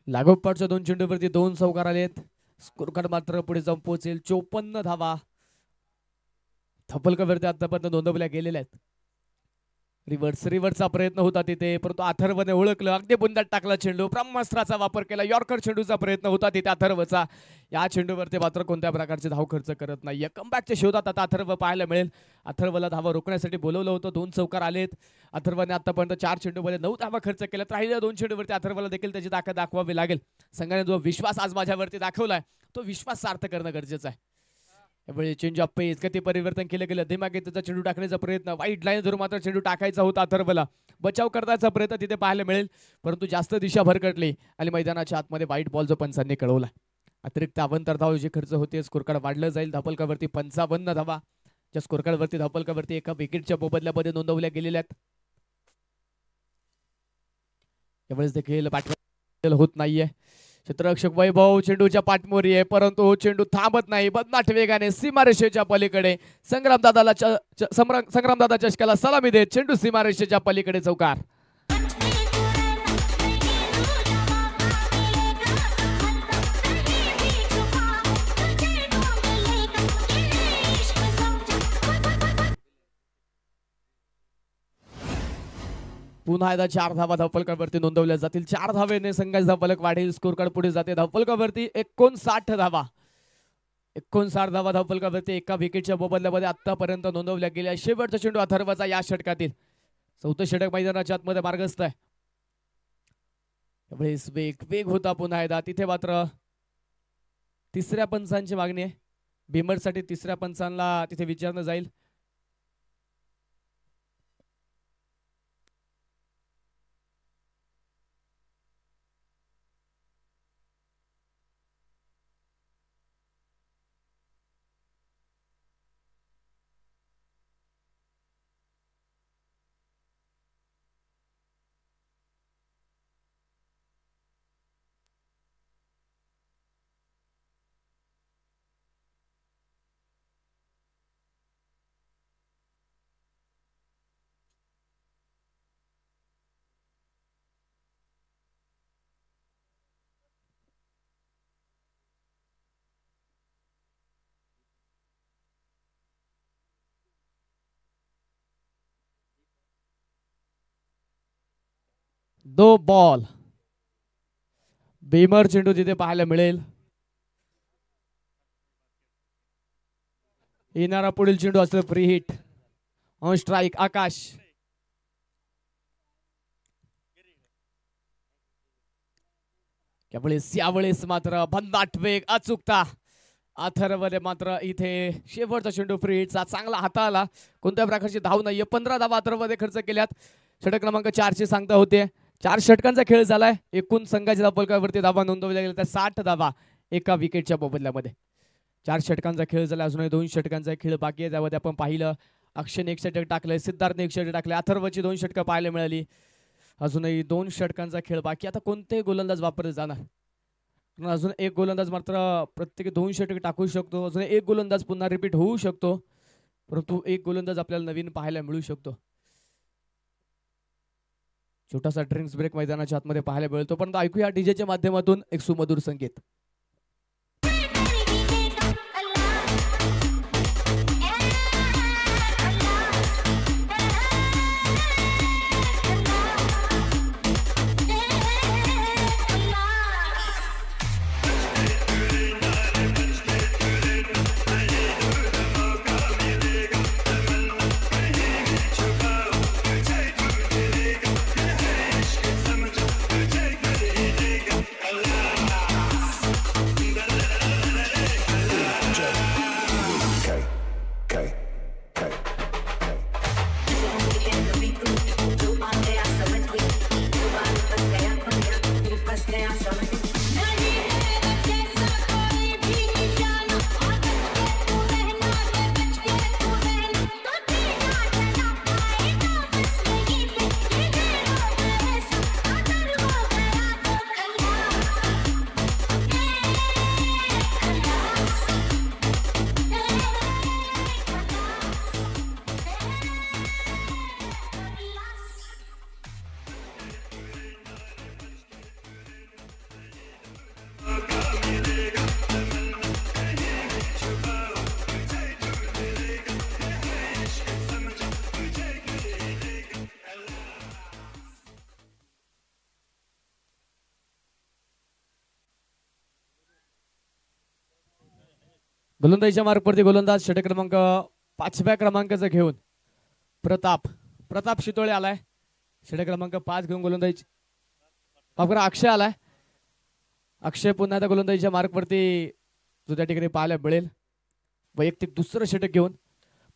लागोपाठच्या 2 चेंडूवरती 2 चौकार आलेत. स्कोर कार्ड मात्र पुढे जाऊन पोहोचेल 54 धावा धपलकावरती आतापर्यंत नोंदवल्या गेलेल्या आहेत. रिव्हर्सचा प्रयत्न होता तिथे, परंतु अथर्वने ओळखलं, अगदी बुंदात टाकला चेंडू, ब्रह्मास्त्राचा वापर केला. यॉर्कर चेंडूचा प्रयत्न होता तिथे अथर्वचा. या चेंडूवरती मात्र कोणत्या प्रकारचे धाव खर्च करत नाही. कमबॅकच्या शोधात आता अथर्व पाहायला मिळेल. अथर्वला धावा रोखण्यासाठी बोलवलं होतं. 2 चौकार आलेत. अथर्वने आतापर्यंत 4 चेंडूमध्ये 9 धावा खर्च केल्यात. राहिलेल्या 2 चेंडूवरती अथर्वला देखील त्याची ताकद दाखवावी लागेल. संघाने जो विश्वास आज माझ्यावरती दाखवलाय तो विश्वास सार्थ करणं गरजेचं आहे. त्यामुळे चेंज ऑफ पेस गती परिवर्तन केलं गेलं. दिमागीचा चेंडू टाकण्याचा प्रयत्न, वाईट लाईन धरून मात्र चेंडू टाकायचा होता अथर्वला. बचाव करण्याचा प्रयत्न तिथे पाहायला मिळेल, परंतु जास्त दिशा भरकटली आणि मैदानाच्या आतमध्ये वाईट बॉल जो पंचांनी कळवला. अतिरिक्त अवंतर धाव जे खर्च होते स्कोर कार्ड वाढलं जाईल. धपलकावरती 55 धावा ज्या स्कोर कार्डवरती धपलकावरती एका विकेटच्या मोबदल्यामध्ये नोंदवल्या गेलेल्या आहेत. त्यावेळेस देखील पाठवण होत नाहीये. क्षेत्ररक्षक वैभव चेंडूच्या पाठमोरी आहे, परंतु चेंडू थांबत नाही. बदनाट वेगाने सीमारेषेच्या पलीकडे संग्रामदादा चषकाला सलामी देत चेंडू सीमारेषेच्या पलीकडे चौकार. पुन्हा एकदा 4 धावा धपलकावरती नोंदवल्या जातील. 4 धावेने संघाचा धपलक वाढेल. स्कोर कार्ड पुढे जाते. धपलकावरती 59 धावा 59 धावा धपलकावरती एका विकेटच्या मोबदल्यामध्ये आतापर्यंत नोंदवल्या गेल्या. शेवटचा चेंडू अथर्वचा या षटकातील. 4थं षटक मैदानाच्या आतमध्ये मार्गस्थ आहे. त्यावेळेस वेग होता पुन्हा एकदा. तिथे मात्र तिसऱ्या पंचांची मागणी आहे. भीमरसाठी तिसऱ्या पंचांना तिथे विचारणं जाईल. दो बॉल भीमर चेंडू तिथे पाहायला मिळेल. येणारा पुढील चेंडू असेल फ्री हिट. ऑन स्ट्राइक आकाश. यावेळेस मात्र भन्नाट वेग अचूकता अथर्वने मात्र इथे शेवटचा चेंडू फ्री हिटचा चांगला हाताळला. कोणत्या प्रकारची धाव नाहीये. 15 धावा अथर्वने खर्च केल्यात. षटक क्रमांक 4 ची सांगता होते. 4 षटकांचा खेळ झालाय. एकूण संघाच्या धपलकावरती धावा नोंदवल्या गेल्या त्या 60 धावा एका विकेटच्या मोबदल्यामध्ये. 4 षटकांचा खेळ झाला. अजूनही 2 षटकांचा खेळ बाकी आहे. त्यामध्ये आपण पाहिलं अक्षयने 1 षटक टाकलंय, सिद्धार्थने 1 षटक टाकले, अथर्वची 2 षटकं पाहायला मिळाली. अजूनही 2 षटकांचा खेळ बाकी. आता कोणते गोलंदाज वापरले जाणार? अजून 1 गोलंदाज मात्र प्रत्येकी 2 षटक टाकू शकतो. अजून 1 गोलंदाज पुन्हा रिपीट होऊ शकतो, परंतु 1 गोलंदाज आपल्याला नवीन पाहायला मिळू शकतो. छोटासा ड्रिंक्स ब्रेक मैदानाच्या आतमध्ये पाहायला मिळतो, पण ऐकूया डीजेच्या माध्यमातून एक सुमधुर संगीत. गोलंदाजीच्या मार्कवरती गोलंदाज षटक क्रमांक 5व्या क्रमांकाचा घेऊन प्रताप शितोळे आलाय. षटक क्रमांक 5 घेऊन गोलंदाजी अक्षय आलाय. अक्षय पुन्हा एकदा गोलंदाजीच्या मार्कवरती जो त्या ठिकाणी पाहायला मिळेल. वैयक्तिक दुसरं षटक घेऊन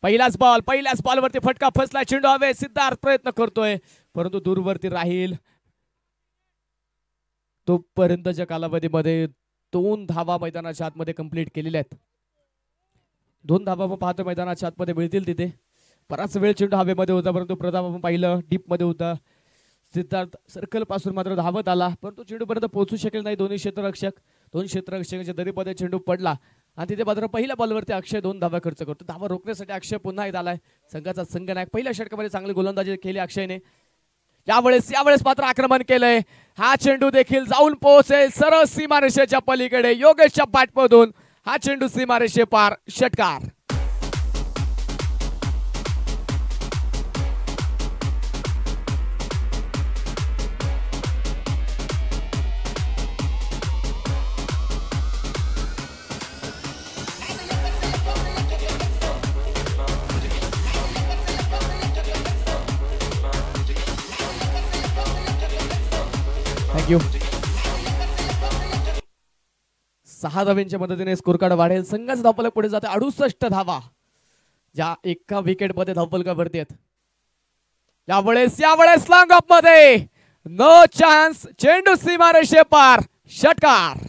पहिल्याच बॉलवरती फटका फसला. चेंडू हवे. सिद्धार्थ प्रयत्न करतोय परंतु दूरवरती राहील. तोपर्यंतच्या कालावधीमध्ये 2 धावा मैदानाच्या आतमध्ये कंप्लीट केलेल्या आहेत. 2 धावा आपण पाहतो मैदानाच्या आतमध्ये मिळतील तिथे. बराच वेळ चेंडू हवेमध्ये होता परंतु प्रताप आपण पाहिलं डीप मध्ये होता. सिद्धार्थ सर्कल पासून मात्र धावत आला परंतु चेंडू पर्यंत पोहोचू शकेल नाही. दोन क्षेत्ररक्षकांच्या दरीमध्ये चेंडू पडला आणि तिथे मात्र पहिल्या बॉलवरती अक्षय 2 धावा खर्च करतो. धावा रोखण्यासाठी अक्षय पुन्हा एकदा आलाय. संघाचा संघनायक. पहिल्या षटकामध्ये चांगली गोलंदाजी केली अक्षयने. यावेळेस मात्र आक्रमण केलंय. हा चेंडू देखील जाऊन पोहोचेल सरळ सीमारेषेच्या पलीकडे. योगेशच्या बॅटमधून हा चेंडू सीमारेषे पार. षटकार. थँक्यू. 6 धावांच्या मदतीने स्कोर कार्ड वाढेल. संघाचा धावफलक पुढे जाते 68 धावा ज्या एका विकेट मध्ये धावफलकावरती आहेत. यावेळेस लॉंग ऑफ मध्ये नो चान्स. चेंडू सीमारेषे पार. षटकार.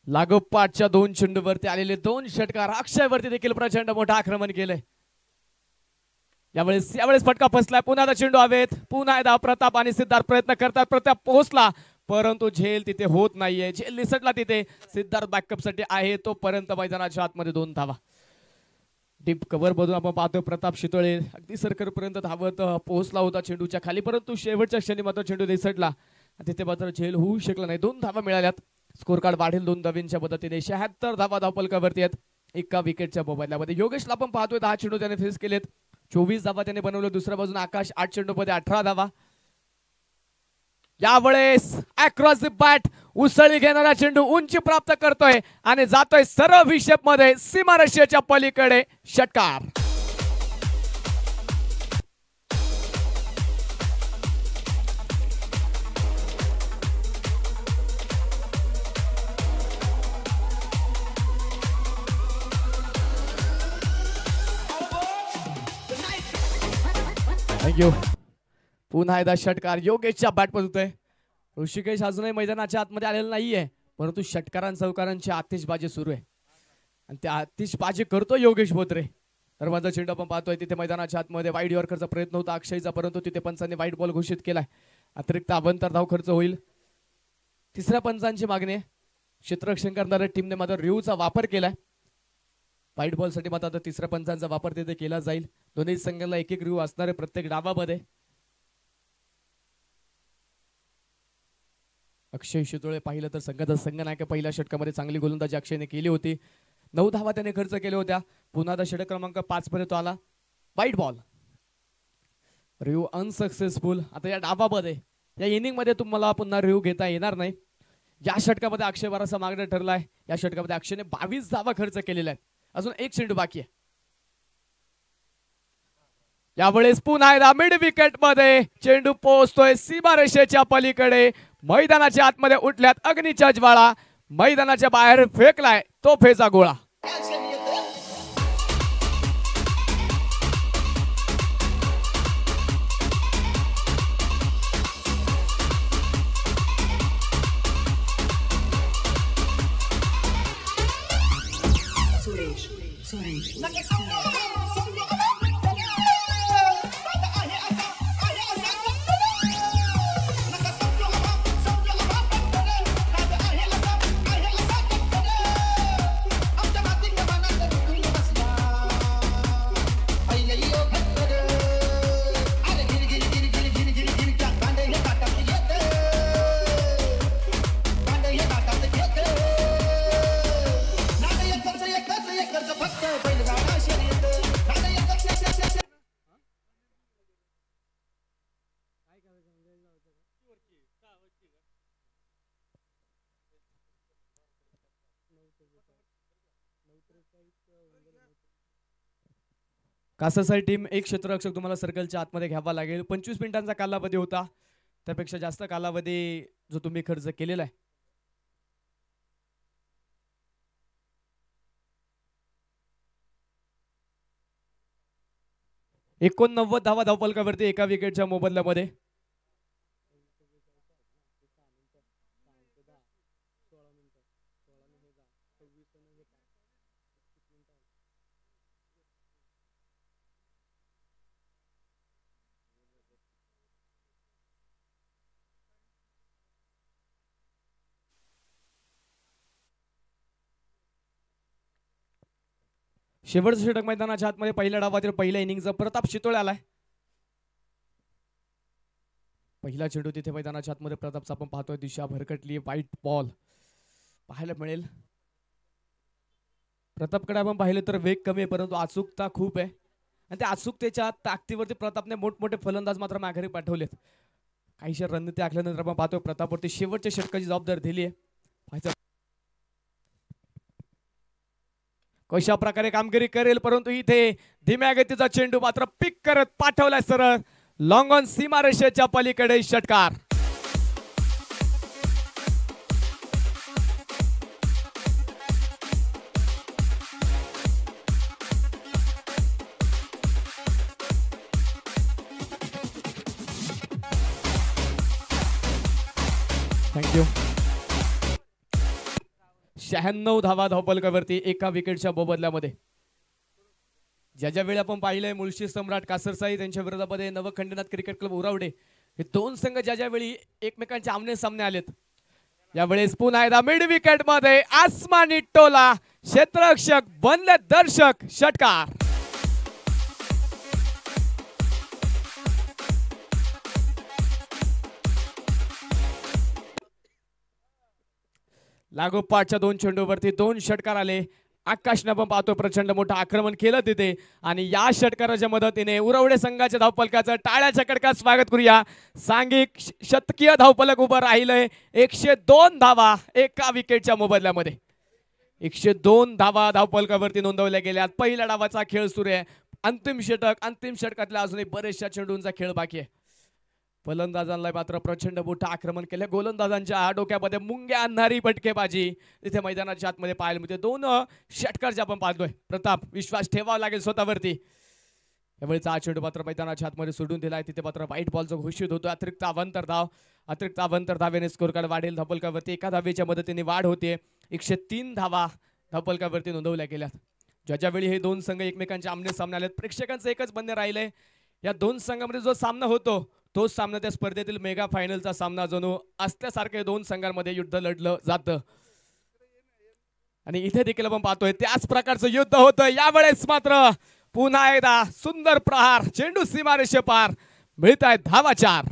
लागोपाठच्या 2 चेंडूवरती आलेले 2 षटकार. अक्षयवरती देखील प्रचंड मोठं आक्रमण केलंय. यावेळेस फटका फसलाय. पुन्हा चेंडू हवेत. पुन्हा एकदा प्रताप आणि सिद्धार्थ प्रयत्न करतात. प्रताप पोहोचला परंतु झेल तिथे होत नाहीये. झेल निसटला तिथे. सिद्धार्थ बॅकअप साठी आहे तोपर्यंत मैदानाच्या आतमध्ये 2 धावा. डीप कव्हर मधून आपण पाहतो प्रताप शितोळे अगदी सर्कल पर्यंत धावत पोहोचला होता चेंडूच्या खाली परंतु शेवटच्या क्षणी मात्र चेंडू निसटला. तिथे मात्र झेल होऊ शकला नाही. 2 धावा मिळाल्यात. स्कोर कार्ड वाढेल 2 धावांच्या मदतीने. 76 धावा धावफलकावरती आहेत एका विकेटच्या मोबदल्यामध्ये. योगेशला आपण पाहतोय 10 चेंडू त्याने फेस केलेत. 24 धावा त्याने बनवले. दुसऱ्या बाजूने आकाश 8 चेंडूमध्ये 18 धावा. यावेळेस अक्रॉस द बॅट उसळी घेणारा चेंडू उंची प्राप्त करतोय आणि जातोय सरळ विशेप मध्ये सीमारेषेच्या पलीकडे. षटकार. थँक्यू. पुन्हा एकदा षटकार योगेशच्या बॅटमध्ये होतोय. ऋषिकेश अजूनही मैदानाच्या आतमध्ये आलेला नाहीये परंतु षटकारांची आतिषबाजी सुरू आहे आणि त्या आतिषबाजी करतो योगेश बोत्रे. तर माझा चेंडू आपण पाहतोय तिथे मैदानाच्या आतमध्ये वाईड यॉर्करचा प्रयत्न होता अक्षयचा परंतु तिथे पंचांनी वाईड बॉल घोषित केलाय. अतिरिक्त अवंतर धाव खर्च होईल. तिसऱ्या पंचांची मागणी. क्षेत्ररक्षण करणाऱ्या टीमने मात्र रिव्हचा वापर केलाय. वाईट बॉल साठी मात्र आता तिसऱ्या पंचांचा वापर तिथे केला जाईल. दोन्ही संघाला एक रिव्ह असणारे प्रत्येक डावामध्ये. अक्षय शितोळे पाहिलं तर संघाचा संघनायक पहिल्या षटकामध्ये चांगली गोलंदाजी अक्षयने केली होती. 9 धावा त्याने खर्च केल्या होत्या. पुन्हा षटक क्रमांक 5 पर्यंत आला. वाईट बॉल. रिव्ह अनसक्सेसफुल. आता या डावामध्ये या इनिंग मध्ये तुम्हाला पुन्हा रिव्ह घेता येणार नाही. या षटकामध्ये अक्षय बराचसा मागणं ठरलाय. या षटकामध्ये अक्षयने 22 धावा खर्च केलेल्या आहेत. अजून 1 चेंडू बाकी आहे. यावेळेस पुन्हा एकदा मिड विकेट मध्ये चेंडू पोहोचतोय सीमारेषेच्या पलीकडे. मैदानाच्या आतमध्ये उठल्यात अग्नीच्या ज्वाळा. मैदानाच्या बाहेर फेकलाय तोफेचा गोळा. कासासाठी टीम एक क्षेत्ररक्षक तुम्हाला सर्कलच्या आतमध्ये घ्यावा लागेल. 25 मिनिटांचा कालावधी होता, त्यापेक्षा जास्त कालावधी जो तुम्ही खर्च केलेला आहे. 89 धावा धावफलकावरती एका विकेटच्या मोबदल्यामध्ये. शेवटचं षटक मैदानाच्या आतमध्ये पहिल्या डावातील पहिल्या इनिंगचा प्रताप शितोळे आलाय. पहिला चेंडू तिथे मैदानाच्या आतमध्ये प्रतापचा आपण पाहतोय, दिशा भरकटली, व्हाईट बॉल पाहायला मिळेल. प्रतापकडे आपण पाहिलं तर वेग कमी आहे, परंतु अचूकता खूप आहे आणि त्या अचूकतेच्या ताकदीवरती प्रतापने मोठमोठे फलंदाज मात्र माघारी पाठवलेत. काहीशा रणनीती आखल्यानंतर आपण पाहतोय प्रतापवरती शेवटच्या षटकाची जबाबदारी दिली आहे. कशा प्रकारे कामगिरी करेल, परंतु इथे धीम्या गतीचा चेंडू मात्र पिक करत पाठवलाय सरळ लॉंग ऑन सीमारेषेच्या पलीकडे षटकार. थँक्यू. 96 धावा धावफलकावरती एका विकेटच्या मोबदल्यामध्ये. ज्या वेळी आपण पाहिलंय मुळशी सम्राट कासरसाई त्यांच्या विरोधामध्ये नवखंडनाथ क्रिकेट क्लब उरावडे हे दोन संघ ज्या वेळी एकमेकांच्या आमने सामने आलेत, यावेळेस पुन्हा एकदा मिड विकेट मध्ये आसमानी टोला, क्षेत्ररक्षक बनले दर्शक, षटकार. लागोपाठच्या दोन चेंडूवरती दोन षटकार आले. आकाशनं पण पाहतो प्रचंड मोठं आक्रमण केलं तिथे आणि या षटकाराच्या मदतीने उरवडे संघाच्या धावफलकाचं टाळ्याच्या कडकात स्वागत करूया. सांघिक शतकीय धावफलक उभं राहिलंय. 102 धावा एका विकेटच्या मोबदल्यामध्ये. 102 धावा धावफलकावरती नोंदवल्या गेल्यात. पहिल्या डावाचा खेळ सुरू आहे. अंतिम षटकातल्या अजूनही बरेचशा चेंडूंचा खेळ बाकी आहे. फलंदाजांना मात्र प्रचंड मोठं आक्रमण केलं. गोलंदाजांच्या डोक्यामध्ये मुंग्या आणणारी फटकेबाजी तिथे मैदानाच्या आतमध्ये पाहायला मिळते. दोन षटकार जे आपण पाहतोय, प्रताप विश्वास ठेवावा लागेल स्वतःवरती. यावेळीचा हा चेंडू मात्र मैदानाच्या आतमध्ये सोडून दिलाय. तिथे मात्र व्हाईट बॉलचा घोषित होतो. अतिरिक्त अवांतर धावेने स्कोर कार्ड वाढेल. धावफलकावरती एका धावेच्या मदतीने वाढ होते. 103 धावा धावफलकावरती नोंदवल्या गेल्यात. ज्यावेळी हे दोन संघ एकमेकांच्या आमने सामने आलेत, प्रेक्षकांचं एकच म्हणणं राहिलंय, या दोन संघांमध्ये जो सामना होतो तोच सामना त्या स्पर्धेतील मेगा फायनलचा सामना जणू असल्यासारखे दोन संघांमध्ये युद्ध लढलं जातं. आणि इथे देखील आपण पाहतोय त्याच प्रकारचं युद्ध होतं. यावेळेस मात्र पुन्हा एकदा सुंदर प्रहार, चेंडू सीमारेषे पार, मिळत आहेत धावा 4.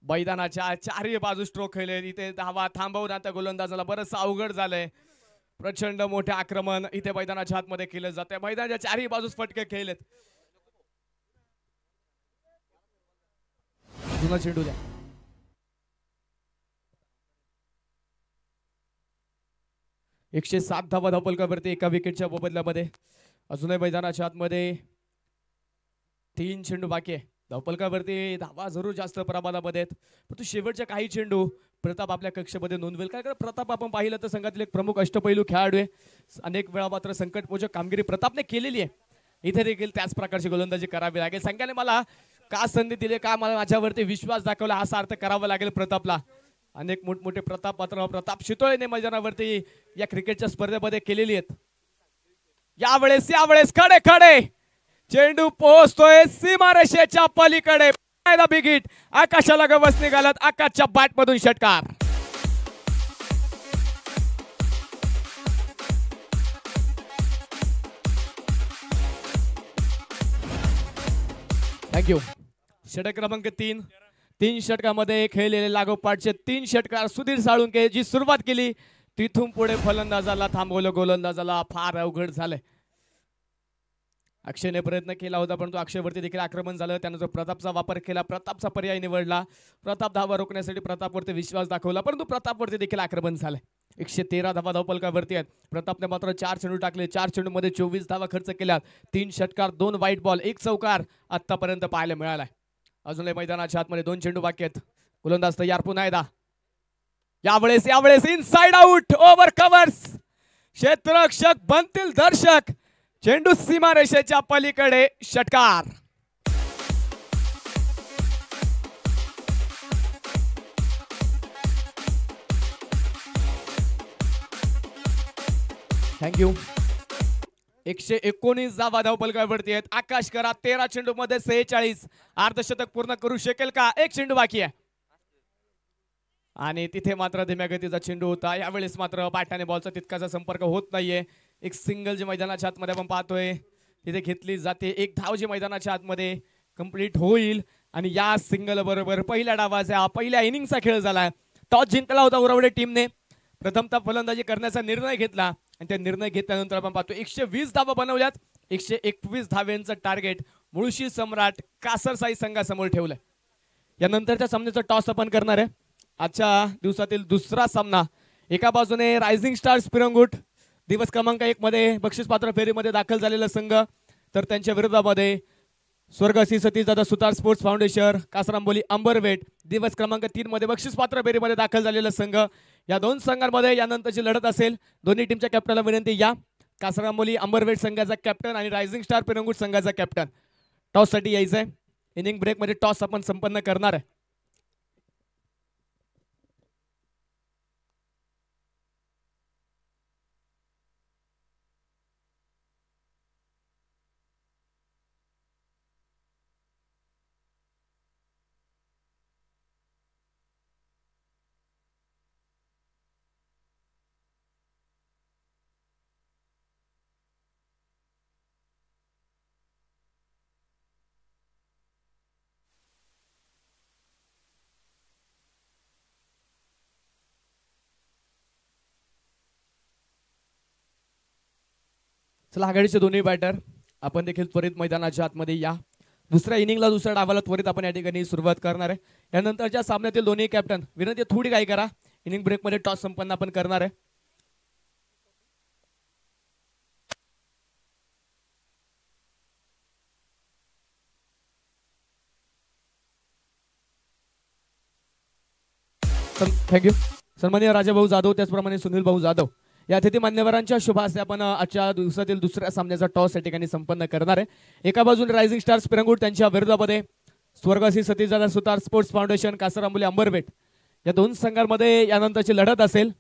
मैदानाच्या चारही बाजू स्ट्रोक खेळले. इथे धावा थांबवून आता गोलंदाजाला बरंच अवघड झालंय. प्रचंड मोठे आक्रमण इथे मैदानाच्या आतमध्ये केलं जाते. मैदानाच्या चारही बाजूस फटके खेळलेत. जुना चेंडू द्या. एकशे 7 धावा धावफलकावरती एका विकेटच्या मोबदल्यामध्ये. अजूनही मैदानाच्या आतमध्ये 3 चेंडू बाकी आहे. धावफलकावरती धावा जरूर जास्त प्रमाणामध्ये आहेत, परंतु शेवटच्या काही चेंडू प्रताप आपल्या कक्षेमध्ये नोंदवेल. काय प्रताप आपण पाहिलं तर संघातील एक प्रमुख अष्टपैलू खेळाडू आहे. अनेक वेळा मात्र संकटमोचक कामगिरी प्रतापने केलेली आहे. इथे देखील त्याच प्रकारची गोलंदाजी करावी लागेल. संघाने मला का संधी दिली, का मला माझ्यावरती विश्वास दाखवला, असा अर्थ करावा लागेल प्रतापला. अनेक मोठमोठे प्रताप शितोळेने मैदानावरती या क्रिकेटच्या स्पर्धेमध्ये केलेली आहेत. यावेळेस खडे चेंडू पोहोचतोय सीमारेषेच्या पलीकडे. बिग हिट, आकाशाला गवस निघालत. आकाशच्या बॅट मधून षटकार. थँक्यू. षटक क्रमांक 3 षटकामध्ये खेळलेले लागोपाठचे 3 षटकार सुधीर साळुंके जी सुरुवात केली तिथून पुढे फलंदाजाला थांबवलं, गोलंदाजाला फार अवघड झालंय. अक्षयने प्रयत्न केला होता परंतु अक्षयवरती देखील आक्रमण झालं. त्यानंतर प्रतापचा वापर केला, प्रतापचा पर्याय निवडला. प्रताप धावा रोखण्यासाठी प्रतापवरती विश्वास दाखवला परंतु प्रतापवरती देखील आक्रमण झालंय. 113 धावा धावपलकावरती आहेत. प्रतापने मात्र 4 चेंडू टाकले, 4 चेंडूमध्ये 24 धावा खर्च केल्यात. 3 षटकार, 2 वाईट बॉल, 1 चौकार आतापर्यंत पाहायला मिळालाय. अजूनही मैदानाच्या आतमध्ये 2 चेंडू बाकी आहेत. गोलंदाज तयार पुन्हा एकदा. यावेळेस इनसाइड आउट, ओव्हर कव्हर्स. क्षेत्ररक्षक बनतील दर्शक. चेंडू सीमारेषेच्या पलीकडे, षटकार. थँक्यू. 119 धावा धावपलकावरती आहेत. आकाश करा 13 चेंडू मध्ये 46. अर्धशतक पूर्ण करू शकेल का? 1 चेंडू बाकी आहे आणि तिथे मात्र धीम्या गतीचा चेंडू होता. यावेळेस मात्र बॅटाने बॉलचा तितकासा संपर्क होत नाहीये. एक सिंगल जी मैदानाच्या आतमध्ये आपण पाहतोय तिथे घेतली जाते. 1 धाव जी मैदानाच्या आतमध्ये कंप्लीट होईल आणि या सिंगल बरोबर पहिल्या डावाचा पहिल्या इनिंगचा खेळ झालाय. टॉस जिंकला होता उरवडे टीमने. प्रथमतः फलंदाजी करण्याचा निर्णय घेतला आणि त्या निर्णय घेतल्यानंतर आपण पाहतो 120 धावा बनवल्यात. 121 धाव्यांचं टार्गेट मुळशी सम्राट कासरसाई संघासमोर ठेवलंय. यानंतरच्या सामन्याचा टॉस आपण करणार आहे. आजच्या दिवसातील दुसरा सामना. एका बाजूने रायझिंग स्टार्स पिरंगुट दिवस क्रमांक 1 मध्ये बक्षीसपात्र फेरीमध्ये दाखल झालेला संघ, तर त्यांच्या विरोधामध्ये स्वर्गसी सतीशदादा सुतार स्पोर्ट्स फाउंडेशन कासरांबोली अंबरवेट दिवस क्रमांक 3 मध्ये बक्षीसपात्र फेरीमध्ये दाखल झालेला संघ. या 2 संघांमध्ये यानंतरची लढत असेल. दोन्ही टीमच्या कॅप्टनला विनंती, या कासरांबोली अंबरवेट संघाचा कॅप्टन आणि रायझिंग स्टार पिरंगुट संघाचा कॅप्टन टॉस साठी यायचंय. इनिंग ब्रेक मध्ये टॉस आपण संपन्न करणार आहे. चला, आघाडीचे दोन्ही बॅटर आपण देखील त्वरित मैदानाच्या आतमध्ये या. दुसऱ्या इनिंगला दुसऱ्या डावाला त्वरित आपण या ठिकाणी सुरुवात करणार आहे. यानंतरच्या सामन्यातील दोन्ही कॅप्टन विनंती थोडी काय करा. इनिंग ब्रेक मध्ये टॉस संपन्न आपण करणार आहे. थँक्यू. सन्माननीय राजाभाऊ जाधव त्याचप्रमाणे सुनील भाऊ जाधव या अतिथी मान्यवरांच्या शुभ हस्ते आपण आजच्या दिवसातील दुसऱ्या सामन्याचा टॉस या ठिकाणी संपन्न करणार आहे. एका बाजूने रायझिंग स्टार्स पिरंगुट त्यांच्या विरोधामध्ये स्वर्गसी सतीशदादा सुतार स्पोर्ट्स फाउंडेशन कासरांबोली अंबरवेट या 2 संघांमध्ये यानंतरची लढत असेल.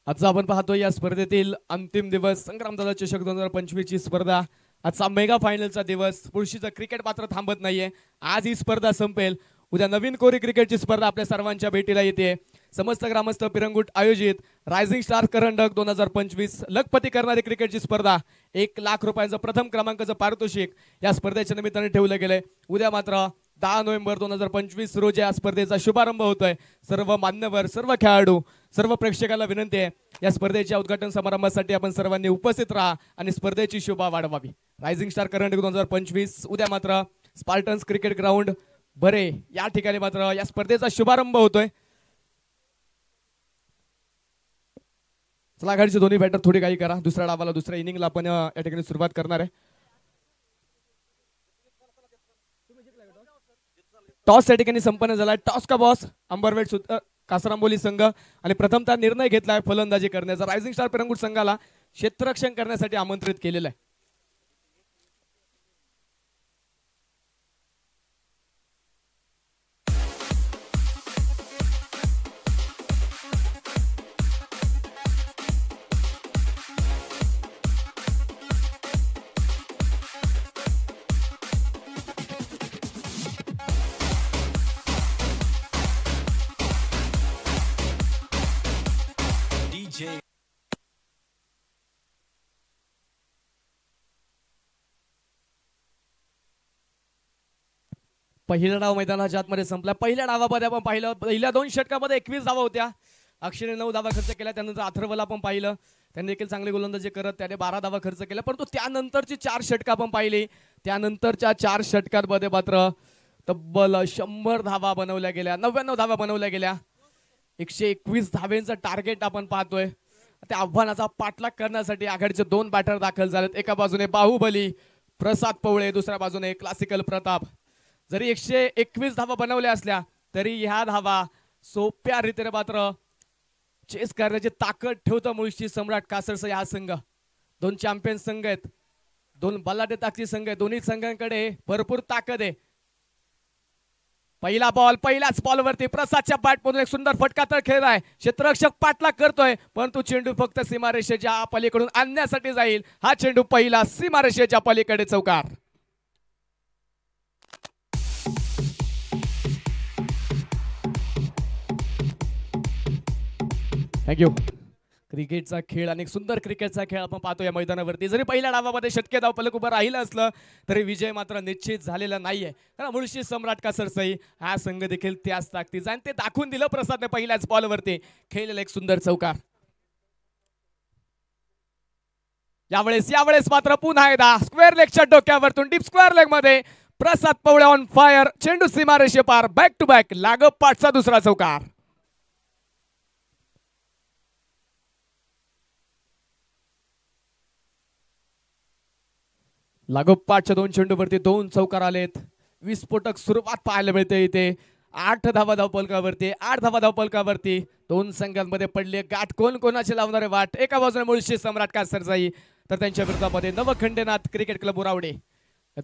आजचा आपण पाहतो या स्पर्धेतील अंतिम दिवस संग्रामदादा चषक 2025 ची स्पर्धा. आजचा मेगा फायनलचा दिवस. पुरुषीचं क्रिकेट मात्र थांबत नाहीये. आज ही स्पर्धा संपेल. उद्या नवीन कोरी क्रिकेटची स्पर्धा आपल्या सर्वांच्या भेटीला येते. समस्त ग्रामस्थ पिरंगुट आयोजित रायझिंग स्टार करंडक 2025 लखपती करणारी क्रिकेटची स्पर्धा. 1 लाख रुपयांचं प्रथम क्रमांकाचं पारितोषिक या स्पर्धेच्या निमित्ताने ठेवलं गेलंय. उद्या मात्र 10 नोव्हेंबर 2025 रोजी या स्पर्धेचा शुभारंभ होतोय. सर्व मान्यवर, सर्व खेळाडू, सर्व प्रेक्षकांना विनंती आहे या स्पर्धेच्या उद्घाटन समारंभासाठी आपण सर्वांनी उपस्थित राहा आणि स्पर्धेची शोभा वाढवावी. रायझिंग स्टार करंडक 2025 उद्या मात्र स्पार्टन्स क्रिकेट ग्राउंड बरे या ठिकाणी मात्र या स्पर्धेचा शुभारंभ होतोय. चला, आघाडीचे दोन्ही बॅटर थोडी काही करा. दुसऱ्या डावाला दुसऱ्या इनिंगला आपण या ठिकाणी सुरुवात करणार आहे. टॉस या ठिकाणी संपन्न झाला. टॉस का बॉस अंबरवेट कासरांबोली संघ आणि प्रथमतः निर्णय घेतलाय फलंदाजी करण्याचा. रायझिंग स्टार पिरंगुट संघाला क्षेत्ररक्षण करण्यासाठी आमंत्रित केलेलं आहे. पहिला डाव मैदानाच्या आतमध्ये संपला. पहिल्या डावामध्ये आपण पाहिलं पहिल्या 2 षटकामध्ये 21 धावा होत्या. अक्षयने 9 धावा खर्च केल्या. त्यानंतर अथर्वला आपण पाहिलं त्यांनी देखील चांगले गोलंदाजी करत त्याने 12 धावा खर्च केल्या. परंतु त्यानंतरची 4 षटकं आपण पाहिली. त्यानंतरच्या 4 षटकांमध्ये मात्र तब्बल 100 धावा बनवल्या गेल्या. 99 धावा बनवल्या गेल्या. 121 धावेंचं टार्गेट आपण पाहतोय. त्या आव्हानाचा पाठलाग करण्यासाठी आघाडीचे 2 बॅटर दाखल झालेत. एका बाजूने बाहुबली प्रसाद पवळे, दुसऱ्या बाजूने क्लासिकल प्रताप. जरी 121 धावा बनवल्या असल्या तरी ह्या धावा सोप्या रीतीने मात्र चेस करण्याची ताकद ठेवतो मुळशी सम्राट कासरचा हा संघ. 2 चॅम्पियन संघ आहेत, 2 बलाढ्य ताकदी संघ आहेत. दोन्ही संघांकडे भरपूर ताकद आहे. पहिला बॉल पहिल्याच बॉलवरती प्रसादच्या बॅटमधून एक सुंदर फटका तर खेळलाय. क्षेत्ररक्षक पाठलाग करतोय परंतु चेंडू फक्त सीमारेषेच्या पलीकडून आणण्यासाठी जाईल. हा चेंडू पहिला सीमारेषेच्या पलीकडे चौकार. थँक्यू. क्रिकेटचा खेळ आणि सुंदर क्रिकेटचा खेळ आपण पाहतो या मैदानावरती. जरी पहिल्या डावामध्ये शतके धावफलक उभं राहिलं असलं तरी विजय मात्र निश्चित झालेला नाहीये. कारण मुळशी सम्राट कासरसई हा संघ देखील त्याच ताकदीचा आणि ते दाखवून दिलं प्रसादने पहिल्याच बॉलवरती खेळलेला एक सुंदर चौकार. यावेळेस मात्र पुन्हा एकदा स्क्वेअर लेगच्या डोक्यावरतून डीप स्क्वेअर लेग मध्ये प्रसाद पवळे ऑन फायर. चेंडू सीमारेषे पार. बॅक टू बॅक लागोपाठचा दुसरा चौकार. लागोपाठच्या 2 चेंडूवरती 2 चौकार आलेत. विस्फोटक सुरुवात पाहायला मिळते इथे. 8 धावा धावपलकावरती 8 धावा धावपलकावरती 2 संघांमध्ये पडले गाठ. कोण कोणाचे लावणारे वाट. एका बाजूने मुळशी सम्राट कासरसाई तर त्यांच्या विरोधामध्ये नवखंडेनाथ क्रिकेट क्लब उरावडे.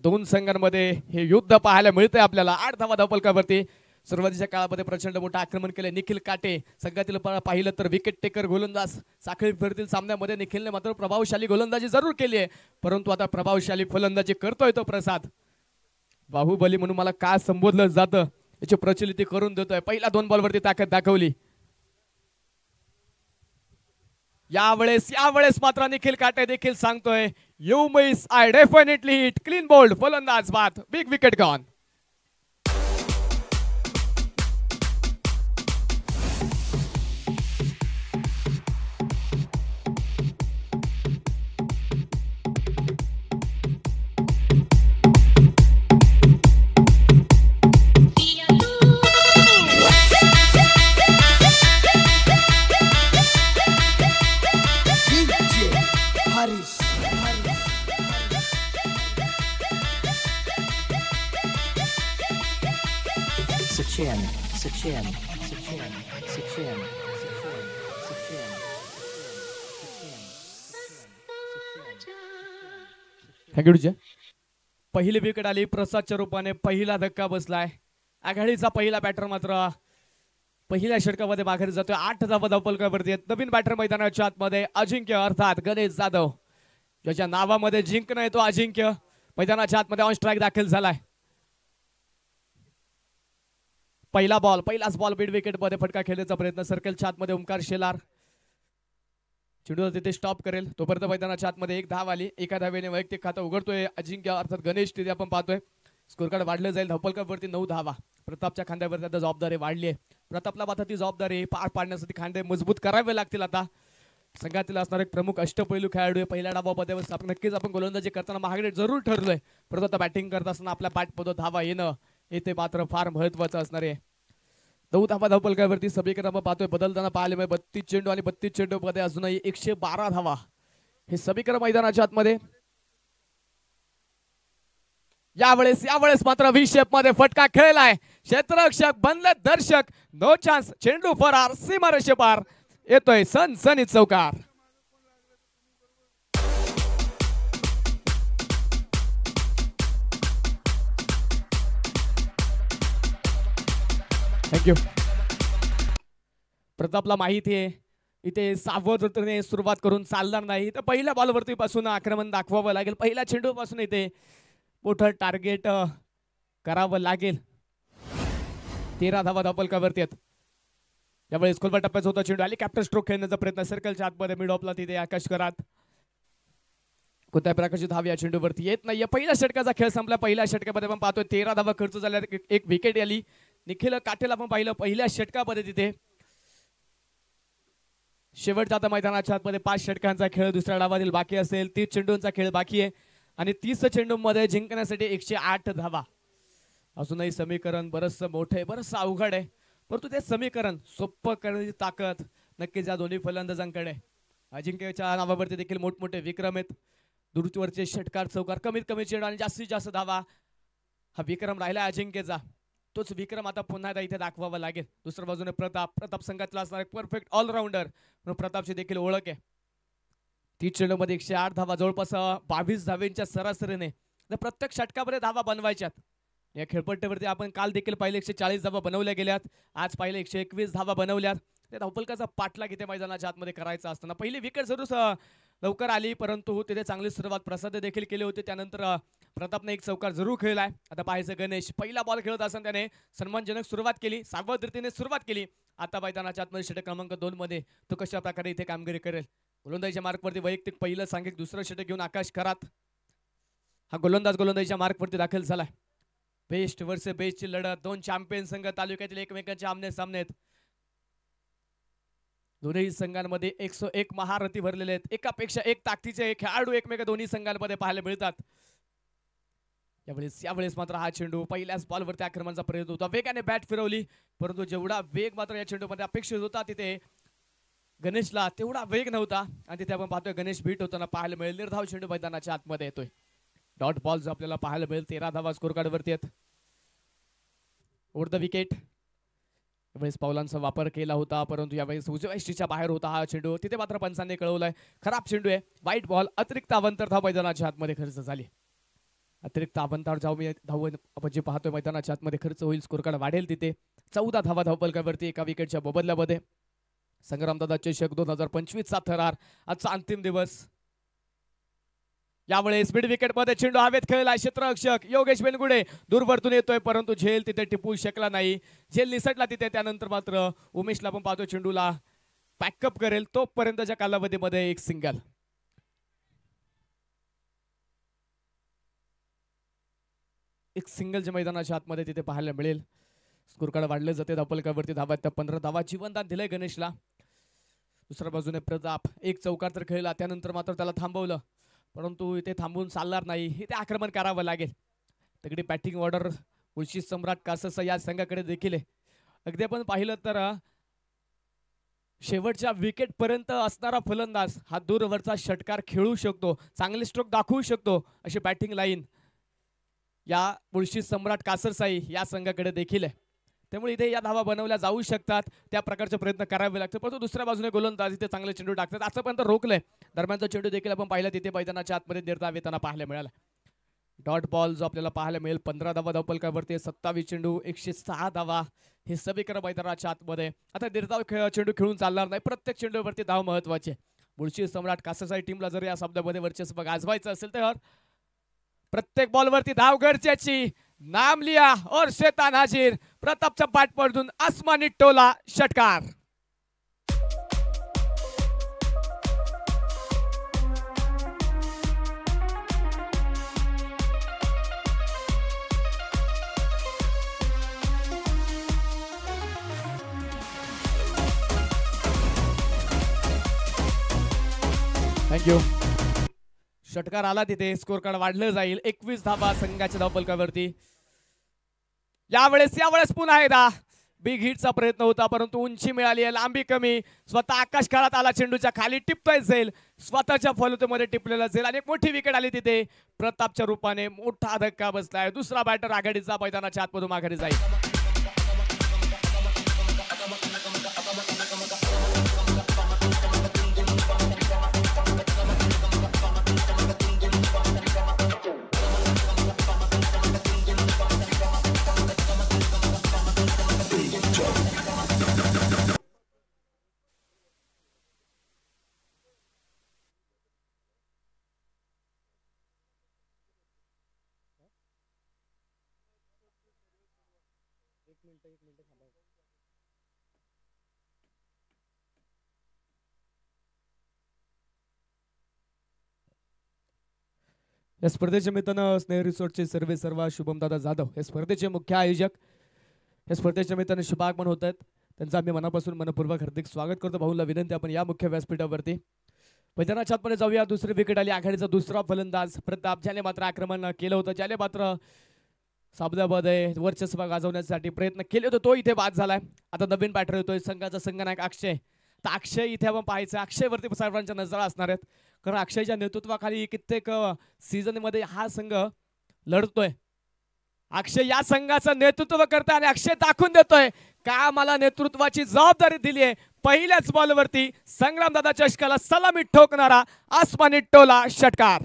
2 संघांमध्ये हे युद्ध पाहायला मिळते आपल्याला. 8 धावा धावपलकावरती सुरुवातीच्या काळामध्ये प्रचंड मोठं आक्रमण केलं निखिल काटे संघातील. पाहिलं तर विकेट टेकर गोलंदाज साखळी फेरीतील सामन्यामध्ये निखिलने मात्र प्रभावशाली गोलंदाजी जरूर केली आहे परंतु आता प्रभावशाली फलंदाजी करतोय तो प्रसाद. बाहुबली म्हणून मला काय संबोधलं जातं याची प्रचलिती करून देतोय. पहिला 2 बॉलवरती ताकद दाखवली. यावेळेस मात्र निखिल काटे देखील सांगतोय you miss I definitely hit. Clean bowled फलंदाज बाद. Big wicket gone. पहिली विकेट आली प्रसादच्या रूपाने. पहिला धक्का बसलाय. आघाडीचा पहिला बॅटर मात्र पहिल्या षटकामध्ये माघारी जातोय. 8 धावा धावपलकावरती आहेत. नवीन बॅटर मैदानाच्या आतमध्ये अजिंक्य अर्थात गणेश जाधव ज्याच्या नावामध्ये जिंकणं आहे तो अजिंक्य मैदानाच्या आतमध्ये ऑन स्ट्राईक दाखल झालाय. पहिला बॉल पहिलाच बॉल मिड विकेट मध्ये फटका खेळण्याचा प्रयत्न. सर्कलच्या आतमध्ये ओमकार शेलार चेंडू तिथे स्टॉप करेल तोपर्यंत मैदानाच्या आतमध्ये 1 धाव आली. एका धावेने वैयक्तिक खातं उघडतोय अजिंक्य अर्थात गणेश. तिथे आपण पाहतोय स्कोर कार्ड वाढलं जाईल. धावपलकावरती 9 धावा. प्रतापच्या खांद्यावरती आता जबाबदारी वाढली आहे. प्रतापला मात्र ती जबाबदारी पार पाडण्यासाठी खांदे मजबूत करावे लागतील. आता संघातील असणारे एक प्रमुख अष्टपैलू खेळाडू आहे. पहिल्या डावामध्ये नक्कीच आपण गोलंदाजी करताना महागडे जरूर ठरलोय परंतु आता बॅटिंग करत असताना आपल्या बॅटमध्ये धावा येणं येथे मात्र फार महत्वाचं असणार आहे. 9 धावा धावपलकावरती सभेकडे आपण पाहतोय बदलताना पाहिले 32 चेंडू आणि 32 चेंडू मध्ये अजूनही 112 धावा हे सभेकडे मैदानाच्या आतमध्ये. यावेळेस मात्र व्ही शेप मध्ये फटका खेळलाय. क्षेत्ररक्षक बनले दर्शक. No chance. चेंडू फरार. सीमारेषे पार. येतोय सनसनीत चौकार. थँक्यू. प्रतापला माहिती आहे इथे सावधतेने सुरुवात करून चालणार नाही. तर पहिल्या बॉलवरती पासून आक्रमण दाखवावं लागेल. पहिल्या चेंडू पासून इथे मोठं टार्गेट करावं लागेल. 13 धावा धावपलकावरती आहेत. यावेळेस खोलवर टप्प्याचा होता चेंडू. हेलिकॉप्टर स्ट्रोक खेळण्याचा प्रयत्न. सर्कलच्या आतमध्ये मिड ऑफला तिथे आकाश करात कोणत्या प्रकारची धाव या चेंडूवरती येत नाहीये. पहिल्या षटकाचा खेळ संपला. पहिल्या षटकामध्ये आपण पाहतोय 13 धावा खर्च झाल्या, एक विकेट आली. निखिल काटेला आपण पाहिलं पहिल्या षटकामध्ये तिथे. शेवटचा आता मैदानाच्या आतमध्ये 5 षटकांचा खेळ दुसऱ्या डावातील बाकी असेल. 30 चेंडूंचा खेळ बाकी आहे आणि 30 चेंडूंमध्ये जिंकण्यासाठी 108 धावा. अजूनही समीकरण बरचसं मोठं आहे, बरचसं अवघड आहे, परंतु ते समीकरण सोपं करण्याची ताकद नक्कीच या दोन्ही फलंदाजांकडे. अजिंक्यच्या नावावरती देखील मोठमोठे विक्रम आहेत. दूरवरचे षटकार चौकार कमीत कमी चेंडू आणि जास्तीत जास्त धावा हा विक्रम राहिला अजिंक्यचा. तोच विक्रम आता पुन्हा एकदा इथे दाखवावा लागेल. दुसऱ्या बाजूने प्रताप संघातला असणारा परफेक्ट ऑलराऊंडर म्हणून प्रतापची देखील ओळख आहे. 30 चेंडूमध्ये 108 धावा, जवळपास 22 धावेंच्या सरासरीने प्रत्येक षटकामध्ये धावा बनवायच्यात. या खेळपट्टीवरती आपण काल देखील पाहिले 140 धावा बनवल्या गेल्यात, आज पाहिले 121 धावा बनवल्यात. त्या धावफलकाचा पाठलाग इथे मैदानाच्या आतमध्ये करायचा असताना पहिली विकेट जरूर लवकर आली, परंतु तिथे चांगली सुरुवात प्रसाद देखील केली होती. त्यानंतर प्रतापने एक चौकार जरूर खेळलाय. आता पाहायचं गणेश पहिला बॉल खेळत असताना त्याने सन्मानजनक सुरुवात केली, सावधरीतीने सुरुवात केली. आता मैदानाच्या आतमध्ये षटक क्रमांक 2 मध्ये तो कशा प्रकारे इथे कामगिरी करेल. गोलंदाजीच्या मार्कवरती वैयक्तिक पहिलं सांघिक दुसरं षटक घेऊन आकाश खरात हा गोलंदाजीच्या मार्कवरती दाखल झालाय. बेस्ट वर्सेस बेस्टची लढत, दोन चॅम्पियन संघ तालुक्यातील एकमेकांचे आमने सामने आहेत. दोन्ही संघांमध्ये 101 महारथी भरलेले आहेत. एकापेक्षा एक ताकदीचे खेळाडू एकमेका दोन्ही संघांमध्ये पाहायला मिळतात. यावेळेस मात्र हा चेंडू पहिल्याच बॉलवरती आक्रमणाचा प्रयत्न होता. वेगाने बॅट फिरवली, परंतु जेवढा वेग मात्र या चेंडूमध्ये अपेक्षित होता तिथे गणेशला तेवढा वेग नव्हता आणि तिथे आपण पाहतोय गणेश बीट होताना पाहायला मिळेल. निर्धाव चेंडू मैदानाच्या आतमध्ये येतोय. डॉट बॉल जो आपल्याला पाहायला मिळेल. 13 धावा स्कोर कार्ड वरती आहेत. ओव्हर द विकेट यावेळेस पावलांचा वापर केला होता, परंतु यावेळेस उजव्या यष्टीच्या बाहेर होता हा चेंडू. तिथे मात्र पंचांनी कळवलंय खराब चेंडू आहे, वाईट बॉल. अतिरिक्त अवंतर धाव मैदानाच्या आतमध्ये खर्च झाली. अतिरिक्त अवंतर धाव आपण जे पाहतोय मैदानाच्या आतमध्ये खर्च होईल. स्कोर कार्ड वाढेल तिथे. 14 धावा धावफलकावरती एका विकेटच्या बदल्यामध्ये. संग्रामदादा चषक 2025 चा थरार आजचा अंतिम दिवस. यावेळेस मिड विकेट मध्ये चेंडू हवेत खेळला. क्षेत्ररक्षक योगेश बेनगुडे दूरवरतून येतोय, परंतु झेल तिथे टिपू शकला नाही. झेल निसटला तिथे. त्यानंतर मात्र उमेशला पण पाहतो चेंडूला पॅकअप करेल तोपर्यंतच्या कालावधीमध्ये एक सिंगल. एक सिंगलच्या मैदानाच्या आतमध्ये तिथे पाहायला मिळेल. स्कोर कार्ड वाढले जाते. धावफलकावरती धावा 15 धावा जीवनदान दिलंय गणेशला. दुसऱ्या बाजूने प्रताप एक चौकार तर खेळला, त्यानंतर मात्र त्याला थांबवलं, परंतु इथे थांबून चालणार नाही. इथे आक्रमण करावं लागेल. तगडी बॅटिंग ऑर्डर मुळशी सम्राट कासस या संघाकडे देखील आहे. अगदी आपण पाहिलं तर शेवटच्या विकेट पर्यंत असणारा फलंदाज हा दूरवरचा षटकार खेळू शकतो, चांगले स्ट्रोक दाखवू शकतो, अशी बॅटिंग लाईन या मुळशी सम्राट कासरसाई या संघाकडे देखील आहे. त्यामुळे इथे या धावा बनवल्या जाऊ शकतात, त्या प्रकारचे प्रयत्न करावे लागतात. परंतु दुसऱ्या बाजूने गोलंदाज इथे चांगले चेंडू टाकतात. आजपर्यंत रोखलंय. दरम्यानचा चेंडू देखील आपण पाहिला तिथे मैदानाच्या आतमध्ये निर्धाव येताना पाहायला मिळाला. डॉट बॉल जो आपल्याला पाहायला मिळेल. 15 धावा धावफलकावरती 27 चेंडू 106 धावा हे समीकरण मैदानाच्या आतमध्ये. आता निर्धाव चेंडू खेळून चालणार नाही. प्रत्येक चेंडूवरती धाव महत्वाची आहे. मुळशी सम्राट कासरसाई टीमला जर या शब्दामध्ये वर्चस्व गाजवायचं असेल तर प्रत्येक बॉलवरती धाव गरजेची. नाम लिया और शैतान हाजिर. प्रतापच्या पाठपडून आसमानी टोला षटकार. थँक्यू. षटकार आला तिथे. स्कोर कार्ड वाढलं जाईल. 21 धावा संघाच्या धावफलकावरती. यावेळेस पुन्हा एकदा बिग हिटचा प्रयत्न होता, परंतु उंची मिळाली आहे, लांबी कमी. स्वतः आकाश काळात आला, चेंडूच्या खाली टिपतोय जाईल, स्वतःच्या फॉलोमध्ये टिपलेला जाईल आणि एक मोठी विकेट आली तिथे. प्रतापच्या रूपाने मोठा धक्का बसलाय. दुसरा बॅटर आघाडीचा मैदानाच्या आतमधून माघारी जाईल. या स्पर्धेच्या निमित्तानं स्नेह रिसॉर्टचे सर्वे सर्वा शुभमदादा जाधव हे स्पर्धेचे मुख्य आयोजक या स्पर्धेच्या निमित्तानं शुभागमन होत आहेत. त्यांचं आम्ही मनापासून मनपूर्वक हार्दिक स्वागत करतो. भाऊला विनंती आपण या मुख्य व्यासपीठावरती मैदानाच्या आतमध्ये जाऊया. दुसरी विकेट आली. आघाडीचा दुसरा फलंदाज प्रताप ज्याने मात्र आक्रमण केलं होतं, ज्याने मात्र सामन्यामध्ये वर्चस्व गाजवण्यासाठी प्रयत्न केले होते, तो इथे बाद झालाय. आता नवीन बॅटर येतोय संघाचा संघनायक अक्षय. तर अक्षय इथे आपण पाहायचं. अक्षयवरती सर्वांच्या नजरा असणार आहेत, कारण अक्षयच्या नेतृत्वाखाली कित्येक सीझन मध्ये हा संघ लढतोय. अक्षय या संघाचं नेतृत्व करतोय आणि अक्षय दाखवून देतोय का मला नेतृत्वाची जबाबदारी दिली आहे. पहिल्याच बॉलवरती संग्रामदादा चषकाला सलामी ठोकणारा आसमानी टोला षटकार.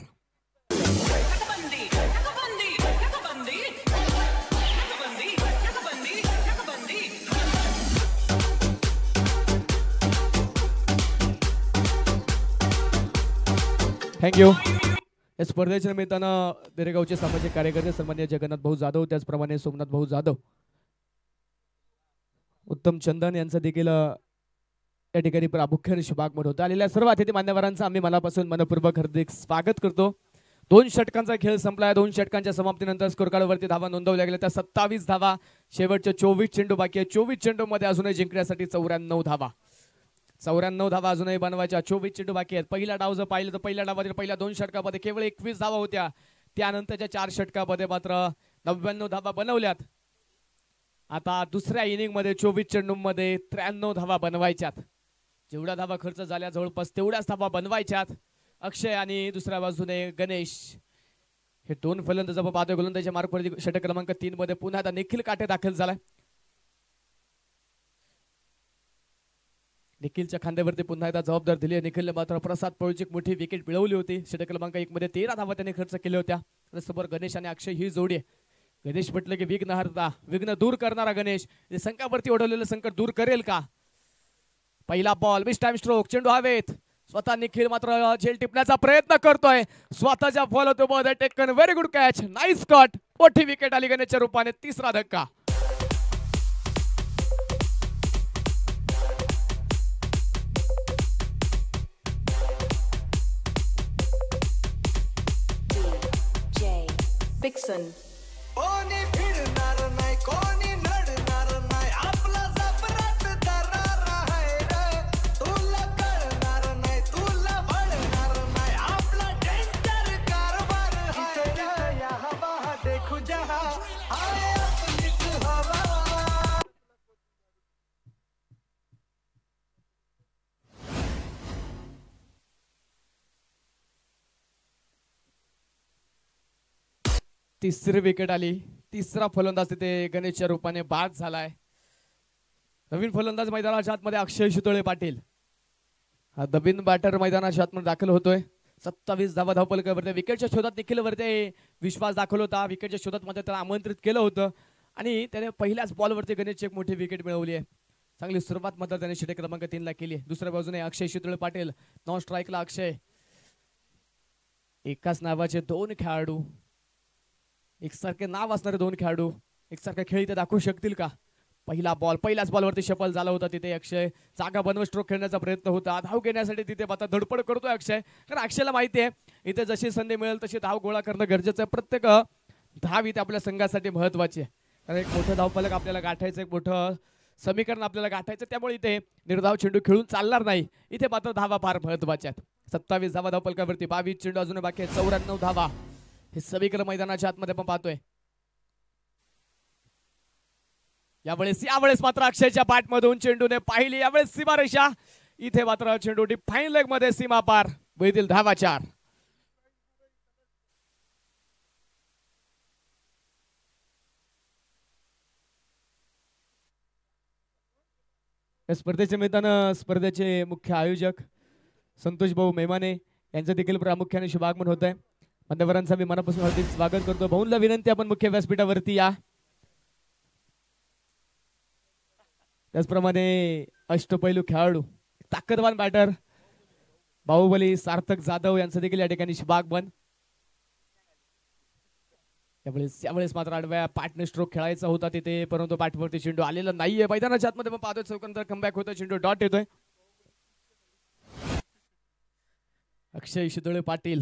थँक्यू. या स्पर्धेच्या निमित्तानं देरेगावचे सामाजिक कार्यकर्ते सन्मान्य जगन्नाथ भाऊ जाधव, त्याचप्रमाणे सोमनाथ भाऊ जाधव, उत्तम चंदन यांचं देखील या ठिकाणी प्रामुख्याने शुभागमन होतं. आलेल्या सर्व अतिथी मान्यवरांचं आम्ही मनापासून मनपूर्वक हार्दिक स्वागत करतो. 2 षटकांचा खेळ संपलाय. 2 षटकांच्या समाप्तीनंतर स्कोर कार्डवरती धावा नोंदवल्या गेल्या. त्या 27 धावा. शेवटचे 24 चेंडू बाकी आहे. 24 चेंडू मध्ये अजूनही जिंकण्यासाठी 94 धावा. 94 धावा अजूनही बनवायच्या. 24 चेंडू बाकी आहेत. पहिला डाव जर पाहिलं तर पहिल्या डावातील पहिल्या 2 षटकामध्ये केवळ 21 धावा होत्या. त्यानंतरच्या 4 षटकामध्ये मात्र 99 धावा बनवल्यात. आता दुसऱ्या इनिंग मध्ये 24 चेंडूमध्ये 93 धावा बनवायच्यात. जेवढ्या धावा खर्च झाल्या जवळपास तेवढ्याच धावा बनवायच्यात. अक्षय आणि दुसऱ्या बाजूने गणेश हे 2 फलंदाज आपण पाहतोय. गोलंदाजीच्या मार्कवरती षटक क्रमांक 3 मध्ये पुन्हा आता निखिल काटे दाखल झालाय. निखिलच्या खांद्यावरती पुन्हा एकदा जबाबदार दिली आहे. निखिलने मात्र प्रसाद पळूची मोठी विकेट मिळवली होती. षटक क्रमांक 1 मध्ये 13 धावा त्यांनी खर्च केल्या होत्या. समोर गणेश आणि अक्षय ही जोडी आहे. गणेश म्हटलं की विघ्न दूर करणारा गणेश संकटावरती ओढवलेलं संकट दूर करेल का. पहिला बॉल मिस टाइम स्ट्रोक. चेंडू हवेत. स्वतः निखिल मात्र झेल टिपण्याचा प्रयत्न करतोय. स्वतःच्या फॉलो तो ball taken. Very good catch. Nice cut. मोठी विकेट आली गणेशच्या रूपाने. तिसरा धक्का. Vixen. कोणी फिरणार नाही, कोणी नडणार नाही, आपला जबराट दरार आहे रे. तुला कळणार नाही, तुला वळणार नाही, आपला डेंजर कारभार आहे रे. या हवा देखू जहा आहे आपलीच हवा. तिसरी विकेट आली. तिसरा फलंदाज तिथे गणेशच्या रूपाने बाद झालाय. नवीन फलंदाज मैदानाच्या आतमध्ये अक्षय शितोळे पाटील. हा नवीन बॅटर मैदानाच्या आतमध्ये दाखल होतोय. 27 धावा धावपलकावरती. विकेटच्या शोधात निखिल वरती विश्वास दाखवला होता. विकेटच्या शोधात मध्ये त्याला आमंत्रित केलं होतं आणि त्याने पहिल्याच बॉलवरती गणेशची एक मोठी विकेट मिळवली आहे. चांगली सुरुवात मात्र त्याने षटक क्रमांक 3 ला केली. दुसऱ्या बाजूने अक्षय शितोळे पाटील. नॉन स्ट्राईकला अक्षय. एकाच नावाचे 2 खेळाडू, एकसारखे नाव असणारे 2 खेळाडू एकसारखा खेळ इथे दाखवू शकतील का. पहिला बॉल पहिल्याच बॉलवरती सफल झाला होता. तिथे अक्षय जागा बनवून स्ट्रोक खेळण्याचा प्रयत्न होता. धाव घेण्यासाठी तिथे आता धडपड करतोय अक्षय, कारण अक्षयला माहिती आहे इथे जशी संधी मिळेल तशी धाव गोळा करणं गरजेचं आहे. प्रत्येक धाव इथे आपल्या संघासाठी महत्वाची आहे, कारण एक मोठं धावफलक आपल्याला गाठायचं, एक मोठं समीकरण आपल्याला गाठायचं. त्यामुळे इथे निर्धाव चेंडू खेळून चालणार नाही. इथे मात्र धावा फार महत्वाच्या आहेत. 27 धावा धावफलकावरती. 22 चेंडू अजून बाकी आहेत. 94 धावा हे समीकरण मैदानाच्या आतमध्ये आपण पाहतोय. यावेळेस मात्र अक्षयच्या बॅटमधून चेंडूने पाहिली. यावेळेस सीमारेषा. इथे मात्र चेंडू फाईन लेग मध्ये सीमा पार. वैदिल धावा 4. स्पर्धेच्या मैदानात स्पर्धेचे मुख्य आयोजक संतोष भाऊ मेमाने यांचं देखील प्रामुख्याने शुभागमन होत आहे. मान्यवरांचा मी मनापासून हार्दिक स्वागत करतो. भाऊंला विनंती आपण मुख्य व्यासपीठावरती या. त्याचप्रमाणे अष्टपैलू खेळाडू ताकदवान बॅटर बाहुबली सार्थक जाधव यांचं देखील या ठिकाणी शुभागमन. यावेळेस मात्र आडव्या पार्टनर स्ट्रोक खेळायचा होता तिथे, परंतु पाठवरती चेंडू आलेला नाहीये. मैदानाच्या आतमध्ये आपण पाहतोय चौकंतर कमबॅक होतोय. चेंडू डॉट येतोय. अक्षय शितोळे पाटील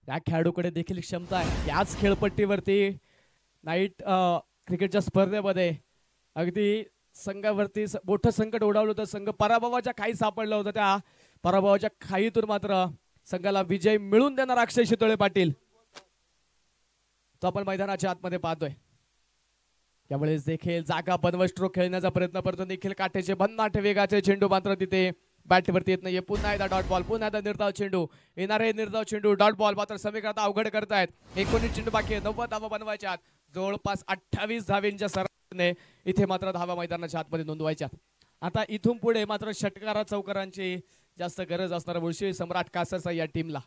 त्या खेळाडूकडे देखील क्षमता आहे. याच खेळपट्टीवरती नाईट क्रिकेटच्या स्पर्धेमध्ये अगदी संघावरती मोठं संकट ओढावलं होतं. संघ पराभवाच्या खाई सापडलं होतं. त्या पराभवाच्या खाईतून मात्र संघाला विजय मिळून देणार अक्षय शितोळे पाटील तो आपण मैदानाच्या आतमध्ये पाहतोय. यावेळेस देखील जागा बनवत स्ट्रोक खेळण्याचा प्रयत्न करतो निखिल काठेचे. भन्नाट वेगाचे चेंडू मात्र तिथे बॅटवरती येत नाहीये. पुन्हा एकदा डॉट बॉल, पुन्हा एकदा निर्धाव चेंडू. येणारे निर्धाव चेंडू डॉट बॉल मात्र समीकरण अवघड करतायत. 19 चेंडू बाकी आहे. 90 धावा बनवायच्या. जवळपास 28 धावेंच्या सरासरीने इथे मात्र धावा मैदानाच्या आतमध्ये नोंदवायच्या. आता इथून पुढे मात्र षटकारा चौकारांची जास्त गरज असणार मुळशी सम्राट कासरचा या टीमला.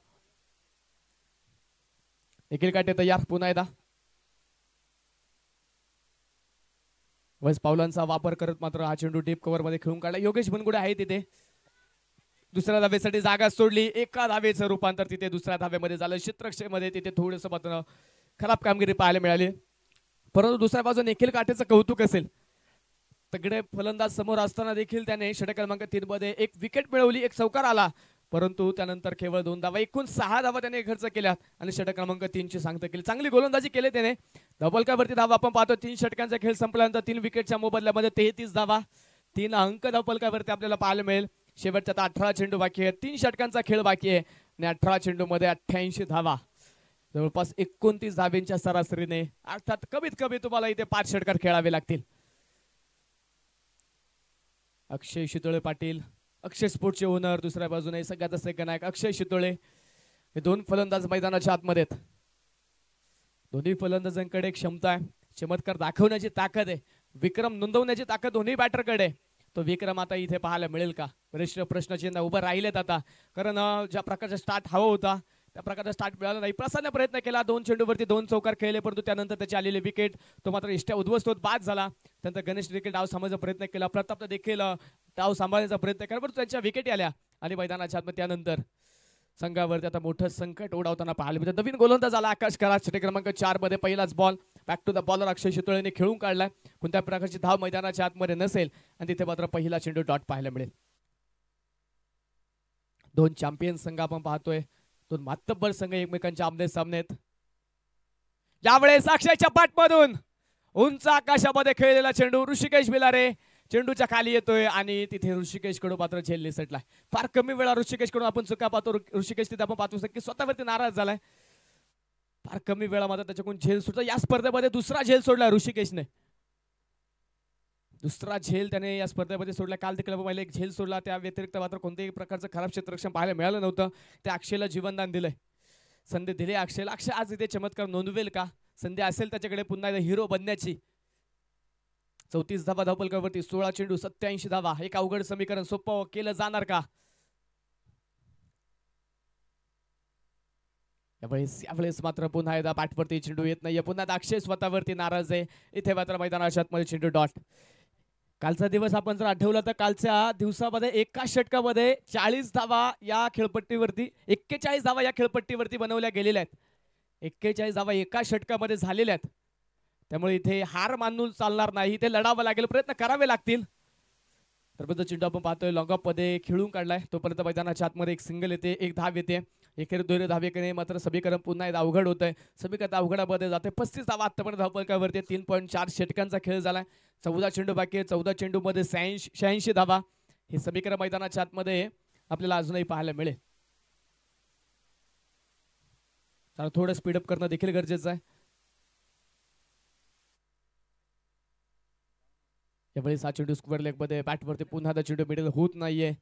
निखिल काटे तयार. पुन्हा एकदा वस पावलांचा वापर करत मात्र हा चेंडू डीप कव्हर मध्ये खेळून काढला. योगेश बनगुडे आहे तिथे. दुसऱ्या धावेसाठी जागा सोडली. एका धावेचं रूपांतर तिथे दुसऱ्या धावेमध्ये झालं. क्षेत्रक्षेमध्ये तिथे थोडंसं मात्र खराब कामगिरी पाहायला मिळाली. परंतु दुसऱ्या बाजूने निखिल काटेचं कौतुक असेल. तगडे फलंदाज समोर असताना देखील त्याने षटक क्रमांक 3 मध्ये एक विकेट मिळवली, एक चौकार आला. परंतु त्यानंतर केवळ 2 धावा, एकूण 6 धावा त्याने खर्च केल्या आणि षटक क्रमांक 3 ची सांगता केली. चांगली गोलंदाजी केली त्याने. धबलकावरती धावा आपण पाहतो. 3 षटकांचा खेळ संपल्यानंतर 3 विकेटच्या मोबदल्यामध्ये 33 धावा, 3 अंक धबलकावरती आपल्याला पाहायला मिळेल. शेवटच्या 18 चेंडू बाकी आहे. 3 षटकांचा खेळ बाकी आहे आणि 18 चेंडू मध्ये 88 धावा, जवळपास 29 धावेंच्या सरासरीने. अर्थात कमीत कमी तुम्हाला इथे 5 षटकार खेळावे लागतील. अक्षय शितोळे पाटील, अक्षय स्पोर्ट्सचे ओनर, दुसऱ्या बाजूने सगळ्यात सेकंड नायक अक्षय शितोळे. हे 2 फलंदाज मैदानाच्या आतमध्ये आहेत. दोन्ही फलंदाजांकडे क्षमता आहे, चमत्कार दाखवण्याची ताकद आहे, विक्रम नोंदवण्याची ताकद दोन्ही बॅटरकडे. तो विक्रम आता इथे पाहायला मिळेल का? बरेचसे प्रश्नचिन्ह उभं राहिलेत आता. कारण ज्या प्रकारचा स्टार्ट हवा होता त्या प्रकारचा स्टार्ट मिळाला नाही. प्रसादने प्रयत्न केला. 2 चेंडूवरती 2 चौकार खेळले, परंतु त्यानंतर त्याची आलेली विकेट तो मात्र इष्ट्या उद्ध्वस्त होत बाद झाला. त्यानंतर गणेश देखील डाव सांभाळण्याचा प्रयत्न केला. प्रताप देखील डाव सांभाळण्याचा प्रयत्न केला, परंतु त्यांच्या विकेटी आल्या आणि मैदानाच्या आतमध्ये त्यानंतर संघावरती आता मोठं संकट ओढावताना पाहायला मिळतं. नवीन गोलंदाज आला आकाश कराड. षटक क्रमांक 4 मध्ये पहिलाच ball back to the bowler Akshay शितोळेने खेळून काढलाय. कोणत्या प्रकारची धाव मैदानाच्या आतमध्ये नसेल आणि तिथे मात्र पहिला चेंडू डॉट पाहायला मिळेल. 2 चॅम्पियन संघ आपण पाहतोय. 2 मातब्बर संघ एकमेकांच्या आमने सामने आहेत. यावेळेस अक्षयच्या पाठमधून उंच आकाशामध्ये खेळलेला चेंडू ऋषिकेश बिलारे चेंडूच्या खाली येतोय आणि तिथे ऋषिकेश कडून मात्र झेल निसटलाय. फार कमी वेळा ऋषिकेश कडून आपण चुका पाहतो. ऋषिकेश तिथे आपण पाहतो की स्वतःवरती नाराज झालाय. फार कमी वेळा मात्र त्याच्याकडून झेल सुटला. या स्पर्धेमध्ये दुसरा झेल सोडला ऋषिकेशने. दुसरा झेल त्याने या स्पर्धेमध्ये सोडला. काल देखील आपण एक झेल सोडला. त्या व्यतिरिक्त मात्र कोणत्याही प्रकारचं खराब क्षेत्ररक्षण पाहायला मिळालं नव्हतं. त्या अक्षयला जीवनदान दिलंय, संधी दिली अक्षयला. अक्षय आज इथे चमत्कार नोंदवेल का? संधी असेल त्याच्याकडे पुन्हा एकदा हिरो बनण्याची. 34 धावा धावपलकावरती, 16 चेंडू, 87 धावा. एक अवघड समीकरण सोपं केलं जाणार का? यावेळेस मात्र पुन्हा एकदा बॅटवरती चेंडू येत नाहीये. पुन्हा अक्षय स्वतःवरती नाराज आहे. इथे मात्र मैदानाच्या आतमध्ये चेंडू डॉट. कालचा दिवस आपण जर आठवला तर कालच्या दिवसामध्ये एका षटकामध्ये 40 धावा या खेळपट्टीवरती, 41 धावा या खेळपट्टीवरती बनवल्या गेलेल्या आहेत. 41 धावा एका षटकामध्ये झालेल्या आहेत. त्यामुळे इथे हार मानून चालणार नाही. इथे लढावं लागेल, प्रयत्न करावे लागतील. तर चेंडू आपण पाहतोय लॉंग ऑफ मध्ये खेळून काढलाय. तोपर्यंत मैदानाच्या आतमध्ये एक सिंगल येते, एक धाव येते. एकेरी 2 धावेकडे मात्र समीकरण पुन्हा एकदा अवघड होत आहे. समीकरण अवघडामध्ये जाते. 35 धावा आतापर्यंत धावपलकावरती 3.4 षटकांचा खेळ झालाय. 14 चेंडू बाकी आहे. 14 चेंडू मध्ये 86 धावा. हे समीकरण मैदानाच्या आतमध्ये आपल्याला अजूनही पाहायला मिळेल. थोडं स्पीडअप करणं देखील गरजेचं आहे. यावेळेस हा चेंडू स्क्वेअर लेग मध्ये बॅटवरती पुन्हा एकदा चेंडू मिडल होत नाहीये.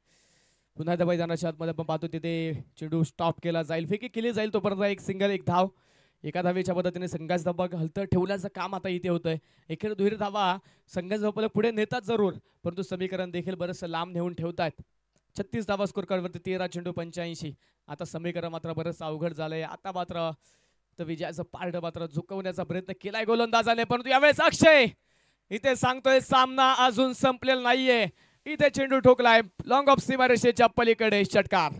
पुन्हा एकदा मैदानाच्या आतमध्ये आपण पाहतो तिथे चेंडू स्टॉप केला जाईल, फेकी केली जाईल. तोपर्यंत एक सिंगल, एक धाव. एका धावेच्या पद्धतीने संघाचा धावा हलतं ठेवण्याचं काम आता इथे होतंय. एकेरी 2 धावा संघाचा धावा पुढे नेतात जरूर, परंतु समीकरण देखील बरंचसं लांब नेऊन ठेवतायत. 36 धावा स्कोर कार्डवरती, 13 चेंडू 85. आता समीकरण मात्र बरंच अवघड झालंय. आता मात्र विजयाचं पारडं मात्र झुकवण्याचा प्रयत्न केलाय गोलंदाजाने, परंतु यावेळेस अक्षय इथे सांगतोय सामना अजून संपलेला नाहीये. इथे चेंडू ठोकलाय लॉंग ऑफ सीमारेषेच्या पलीकडे. षटकार.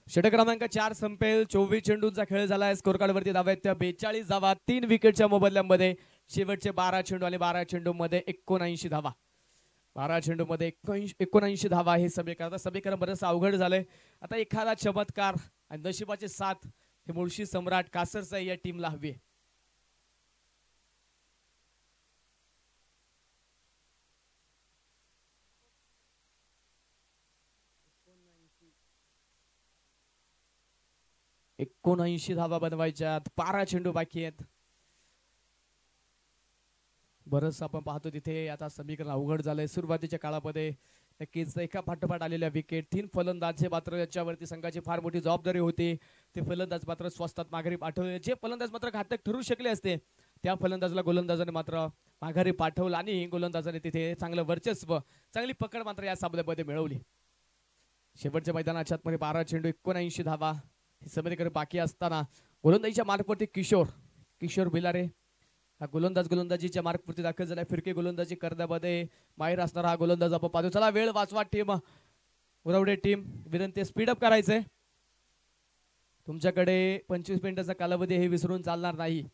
षटक क्रमांक 4 संपेल. 24 चेंडूंचा खेळ झालाय. स्कोर कार्ड वरती धावा आहेत त्या 42 धावा 3 विकेटच्या मोबदल्यामध्ये. शेवटचे 12 चेंडू आणि 12 चेंडू मध्ये 79 धावा. 12 चेंडू मध्ये 79 धावा हे समीकरण. आता समीकरण बरंच अवघड झालंय. आता एखादा चमत्कार आणि नशिबाचे साथ हे मुळशी सम्राट कासरचा या टीमला हवी आहे. एकोणऐंशी धावा बनवायच्यात. 12 चेंडू बाकी आहेत. बरंच आपण पाहतो तिथे आता समीकरण अवघड झालंय. सुरुवातीच्या काळामध्ये नक्कीच एका पाठोपाठ आलेल्या विकेट. 3 फलंदाज मात्र याच्यावरती संघाची फार मोठी जबाबदारी होती. ते फलंदाज मात्र स्वस्तात माघारी पाठवले. जे फलंदाज मात्र घातक ठरू शकले असते त्या फलंदाजला गोलंदाजाने मात्र माघारी पाठवलं आणि गोलंदाजाने तिथे चांगलं वर्चस्व चांगली पकड मात्र या सामन्यामध्ये मिळवली. शेवटच्या मैदानाच्या आतमध्ये 12 चेंडू 79 धावा हे समीकरण बाकी असताना गोलंदाजीच्या मार्कवरती किशोर बिलारे हा गोलंदाजीच्या मार्कवरती दाखल झाला. फिरकी गोलंदाजी करण्यामध्ये माहीर असणारा हा गोलंदाज आपण पाहतो. चला वेळ वाचवा टीम उरवडे टीम. विनंती स्पीडअप करायचंय. तुमच्याकडे 25 मिनिटाचा कालावधी हे विसरून चालणार नाही.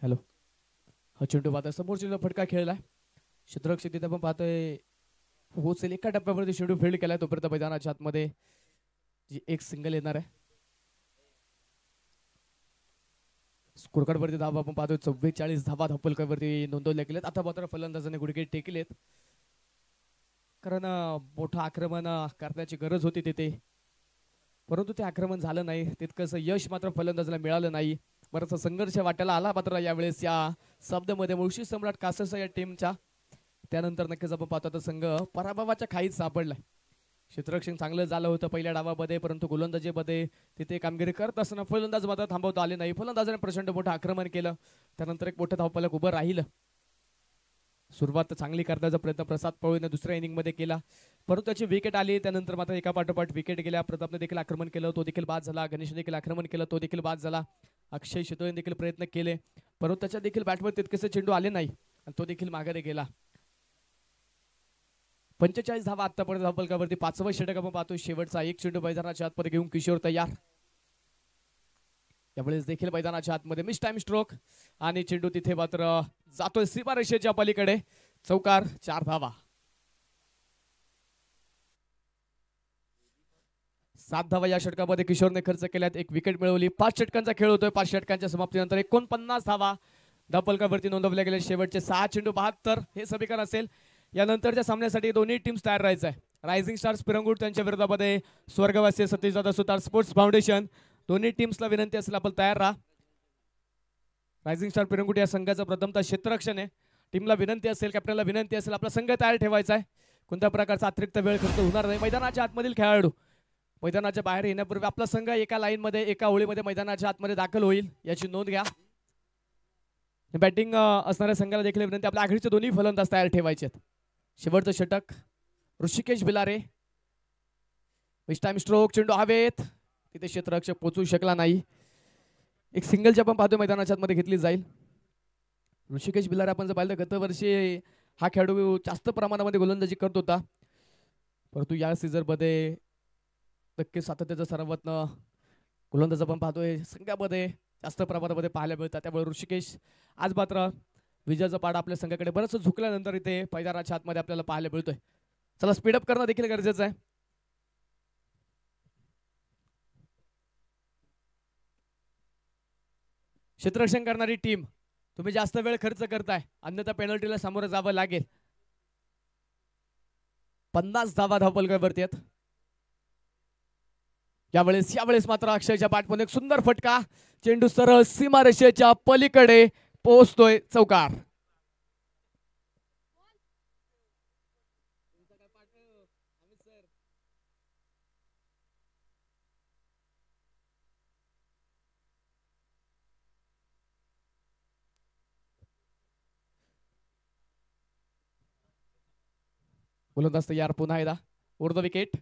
हॅलो हा चेंडू पाहता समोर चेंडू फटका खेळलाय. क्षेत्ररक्षक तिथे आपण पाहतोय पोहोचेल. एका टप्प्यावरती चेंडू फील्ड केलाय. तोपर्यंत मैदानाच्या आतमध्ये जी एक सिंगल येणार आहे. स्कोर कार्ड वरती धावा आपण पाहतोय 44 धावा धापलकावरती नोंदवल्या गेल्यात. आता मात्र फलंदाजाने गुडघे टेकलेत कारण मोठं आक्रमण करण्याची गरज होती तिथे, परंतु ते आक्रमण झालं नाही. तितकंसं यश मात्र फलंदाजाला मिळालं नाही. बराचसा संघर्ष वाटायला आला मात्र यावेळेस या शब्दामध्ये मुळशी सम्राट कासरचा या टीमच्या. त्यानंतर नक्कीच आपण पाहतो तर संघ पराभवाच्या खाईत सापडलाय. क्षेत्ररक्षण चांगलं झालं होतं पहिल्या डावामध्ये, परंतु गोलंदाजीमध्ये तिथे कामगिरी करत असताना फलंदाज मात्र थांबवता आले नाही. फलंदाजाने प्रचंड मोठं आक्रमण केलं. त्यानंतर एक मोठं धावफलक उभं राहिलं. सुरुवात चांगली करण्याचा प्रयत्न प्रसाद पळूने दुसऱ्या इनिंग मध्ये केला, परंतु त्याची विकेट आली. त्यानंतर मात्र एका पाठोपाठ विकेट गेल्या. प्रतापने देखील आक्रमण केलं, तो देखील बाद झाला. गणेशने देखील आक्रमण केलं, तो देखील बाद झाला. अक्षय शितोळे देखील प्रयत्न केले, परंतु त्याच्या देखील बॅटवर तितकेसे चेंडू आले नाही आणि तो देखील माघारी गेला. 45 धावा आतापर्यंत धावफलकावरती. 5वं षटक आपण पाहतो. शेवटचा एक चेंडू मैदानाच्या आतमध्ये घेऊन किशोर तयार. यावेळेस देखील मैदानाच्या आतमध्ये मिस टाइम स्ट्रोक आणि चेंडू तिथे मात्र जातोय सीमारेषेच्या पलीकडे. चौकार, 4 धावा. 7 धावा या षटकामध्ये किशोरने खर्च केल्यात. एक विकेट मिळवली. 5 षटकांचा खेळ होतोय. 5 षटकांच्या समाप्तीनंतर 49 धावा धावफलकावरती नोंदवले गेले शेवटचे 6 चेंडू 72 हे समीकरण असेल. यानंतरच्या सामन्यासाठी दोन्ही टीम्स तयार राहायचं आहे. रायझिंग स्टार्स पिरंगुट त्यांच्या विरोधामध्ये स्वर्गवासी सतीशदादा सुतार स्पोर्ट्स फाउंडेशन. दोन्ही टीम्सला विनंती असेल आपण तयार राहा. रायझिंग स्टार पिरंगुट या संघाचा प्रथमतः क्षेत्ररक्षण आहे. टीमला विनंती असेल, कॅप्टनला विनंती असेल, आपला संघ तयार ठेवायचा आहे. कोणत्या प्रकारचा अतिरिक्त वेळ खर्च होणार नाही. मैदानाच्या आतमधील खेळाडू मैदानाच्या बाहेर येण्यापूर्वी आपला संघ एका लाईनमध्ये एका ओळीमध्ये मैदानाच्या आतमध्ये दाखल होईल याची नोंद घ्या. बॅटिंग असणाऱ्या संघाला देखील विनंती आपल्या आघाडीचे दोन्ही फलंदाज तयार ठेवायचे आहेत. शेवटचं षटक ऋषिकेश बिलारे. टाइम स्ट्रोक, चेंडू हवेत, तिथे क्षेत्ररक्षक पोहोचू शकला नाही. एक सिंगलची आपण पाहतोय मैदानाच्या आतमध्ये घेतली जाईल. ऋषिकेश बिलारे आपण जर पाहिलं तर गतवर्षी हा खेळाडू जास्त प्रमाणामध्ये गोलंदाजी करत होता, परंतु या सीझनमध्ये नक्कीच सातत्याचं सर्वातनं गोलंदाज आपण पाहतोय संघामध्ये जास्त प्रमाणामध्ये पाहायला मिळतात. त्यामुळे ऋषिकेश आज मात्र विजयाचा पाडा आपल्या संघाकडे बरंच झुकल्यानंतर इथे मैदानाच्या आतमध्ये आपल्याला पाहायला मिळतोय. चला स्पीडअप करणं देखील गरजेचं आहे. क्षेत्ररक्षण करणारी टीम तुम्ही जास्त वेळ खर्च करताय, अन्यथा पेनल्टीला सामोरं जावं लागेल. 50 धावा धावफलकावरती आहेत. यावेळेस मात्र अक्षयच्या बॅटमध्ये एक सुंदर फटका, चेंडू सरळ सीमारेषेच्या पलीकडे पोहोचतोय, चौकार. गोलंदाज तयार पुन्हा एकदा ऊर्ध विकेट.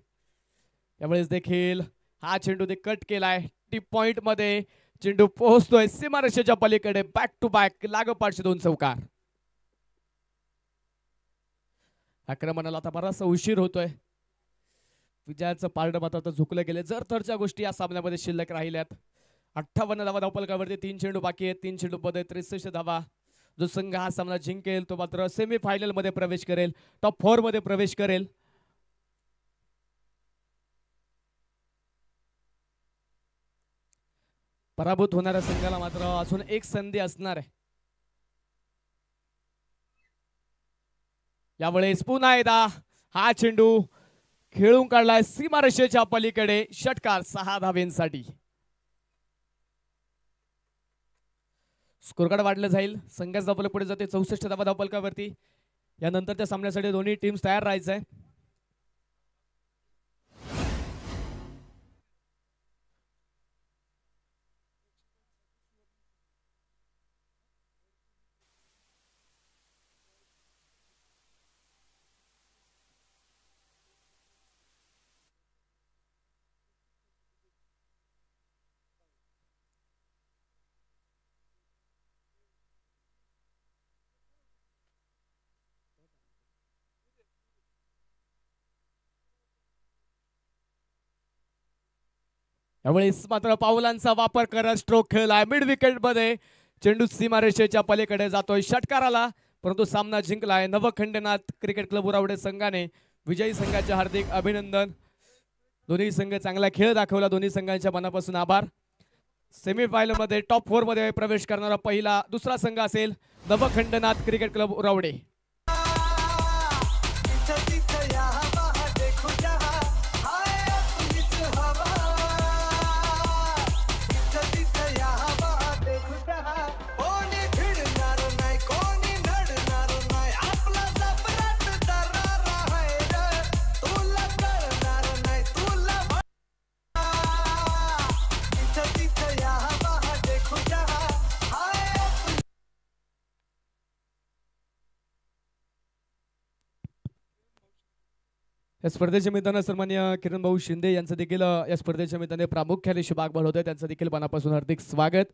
यावेळेस देखील हा चेंडू कट केलाय. टीप पॉइंट मध्ये चेंडू पोहोचतोय सीमारेषेच्या पलीकडे. बॅक टू बॅक लागोपाठचे 2 चौकार. आक्रमणाला आता बराचसा उशीर होतोय. विजयाचं पारडं मात्र आता झुकलं गेले. जर तरच्या गोष्टी या सामन्यामध्ये शिल्लक राहिल्यात. 58 धावा धावफलकावरती 3 चेंडू बाकी आहेत. 3 चेंडू मध्ये 63 धावा. जो संघ हा सामना जिंकेल तो मात्र सेमी फायनल मध्ये प्रवेश करेल, टॉप 4 मध्ये प्रवेश करेल. पराभूत होणाऱ्या संघाला मात्र अजून एक संधी असणार आहे. यावेळेस पुन्हा एकदा हा चेंडू खेळून काढलाय सीमारेषेच्या पलीकडे. षटकार 6 धावेंसाठी. स्कोरकार्ड वाढलं जाईल. संघाच धावफलक पुढे जाते 64 धावा धावफलकावरती. यानंतरच्या सामन्यासाठी दोन्ही टीम्स तयार राहायचंय. यावेळेस मात्र पावलांचा वापर करत स्ट्रोक खेळलाय मिड विकेट मध्ये. चेंडू सीमारेषेच्या पलीकडे जातोय षटकाराला, परंतु सामना जिंकलाय नवखंडनाथ क्रिकेट क्लब उरावडे संघाने. विजयी संघाचे हार्दिक अभिनंदन. दोन्ही संघ चांगला खेळ दाखवला. दोन्ही संघांच्या मनापासून आभार. सेमीफायनल मध्ये टॉप 4 मध्ये प्रवेश करणारा दुसरा संघ असेल नवखंडनाथ क्रिकेट क्लब उरावडे. या स्पर्धेच्या मैदानात सन्माननीय किरण भाऊ शिंदे यांचं देखील या स्पर्धेच्या मैदानात प्रामुख्याने शुभागमन होते. त्यांचं देखील मनापासून हार्दिक स्वागत.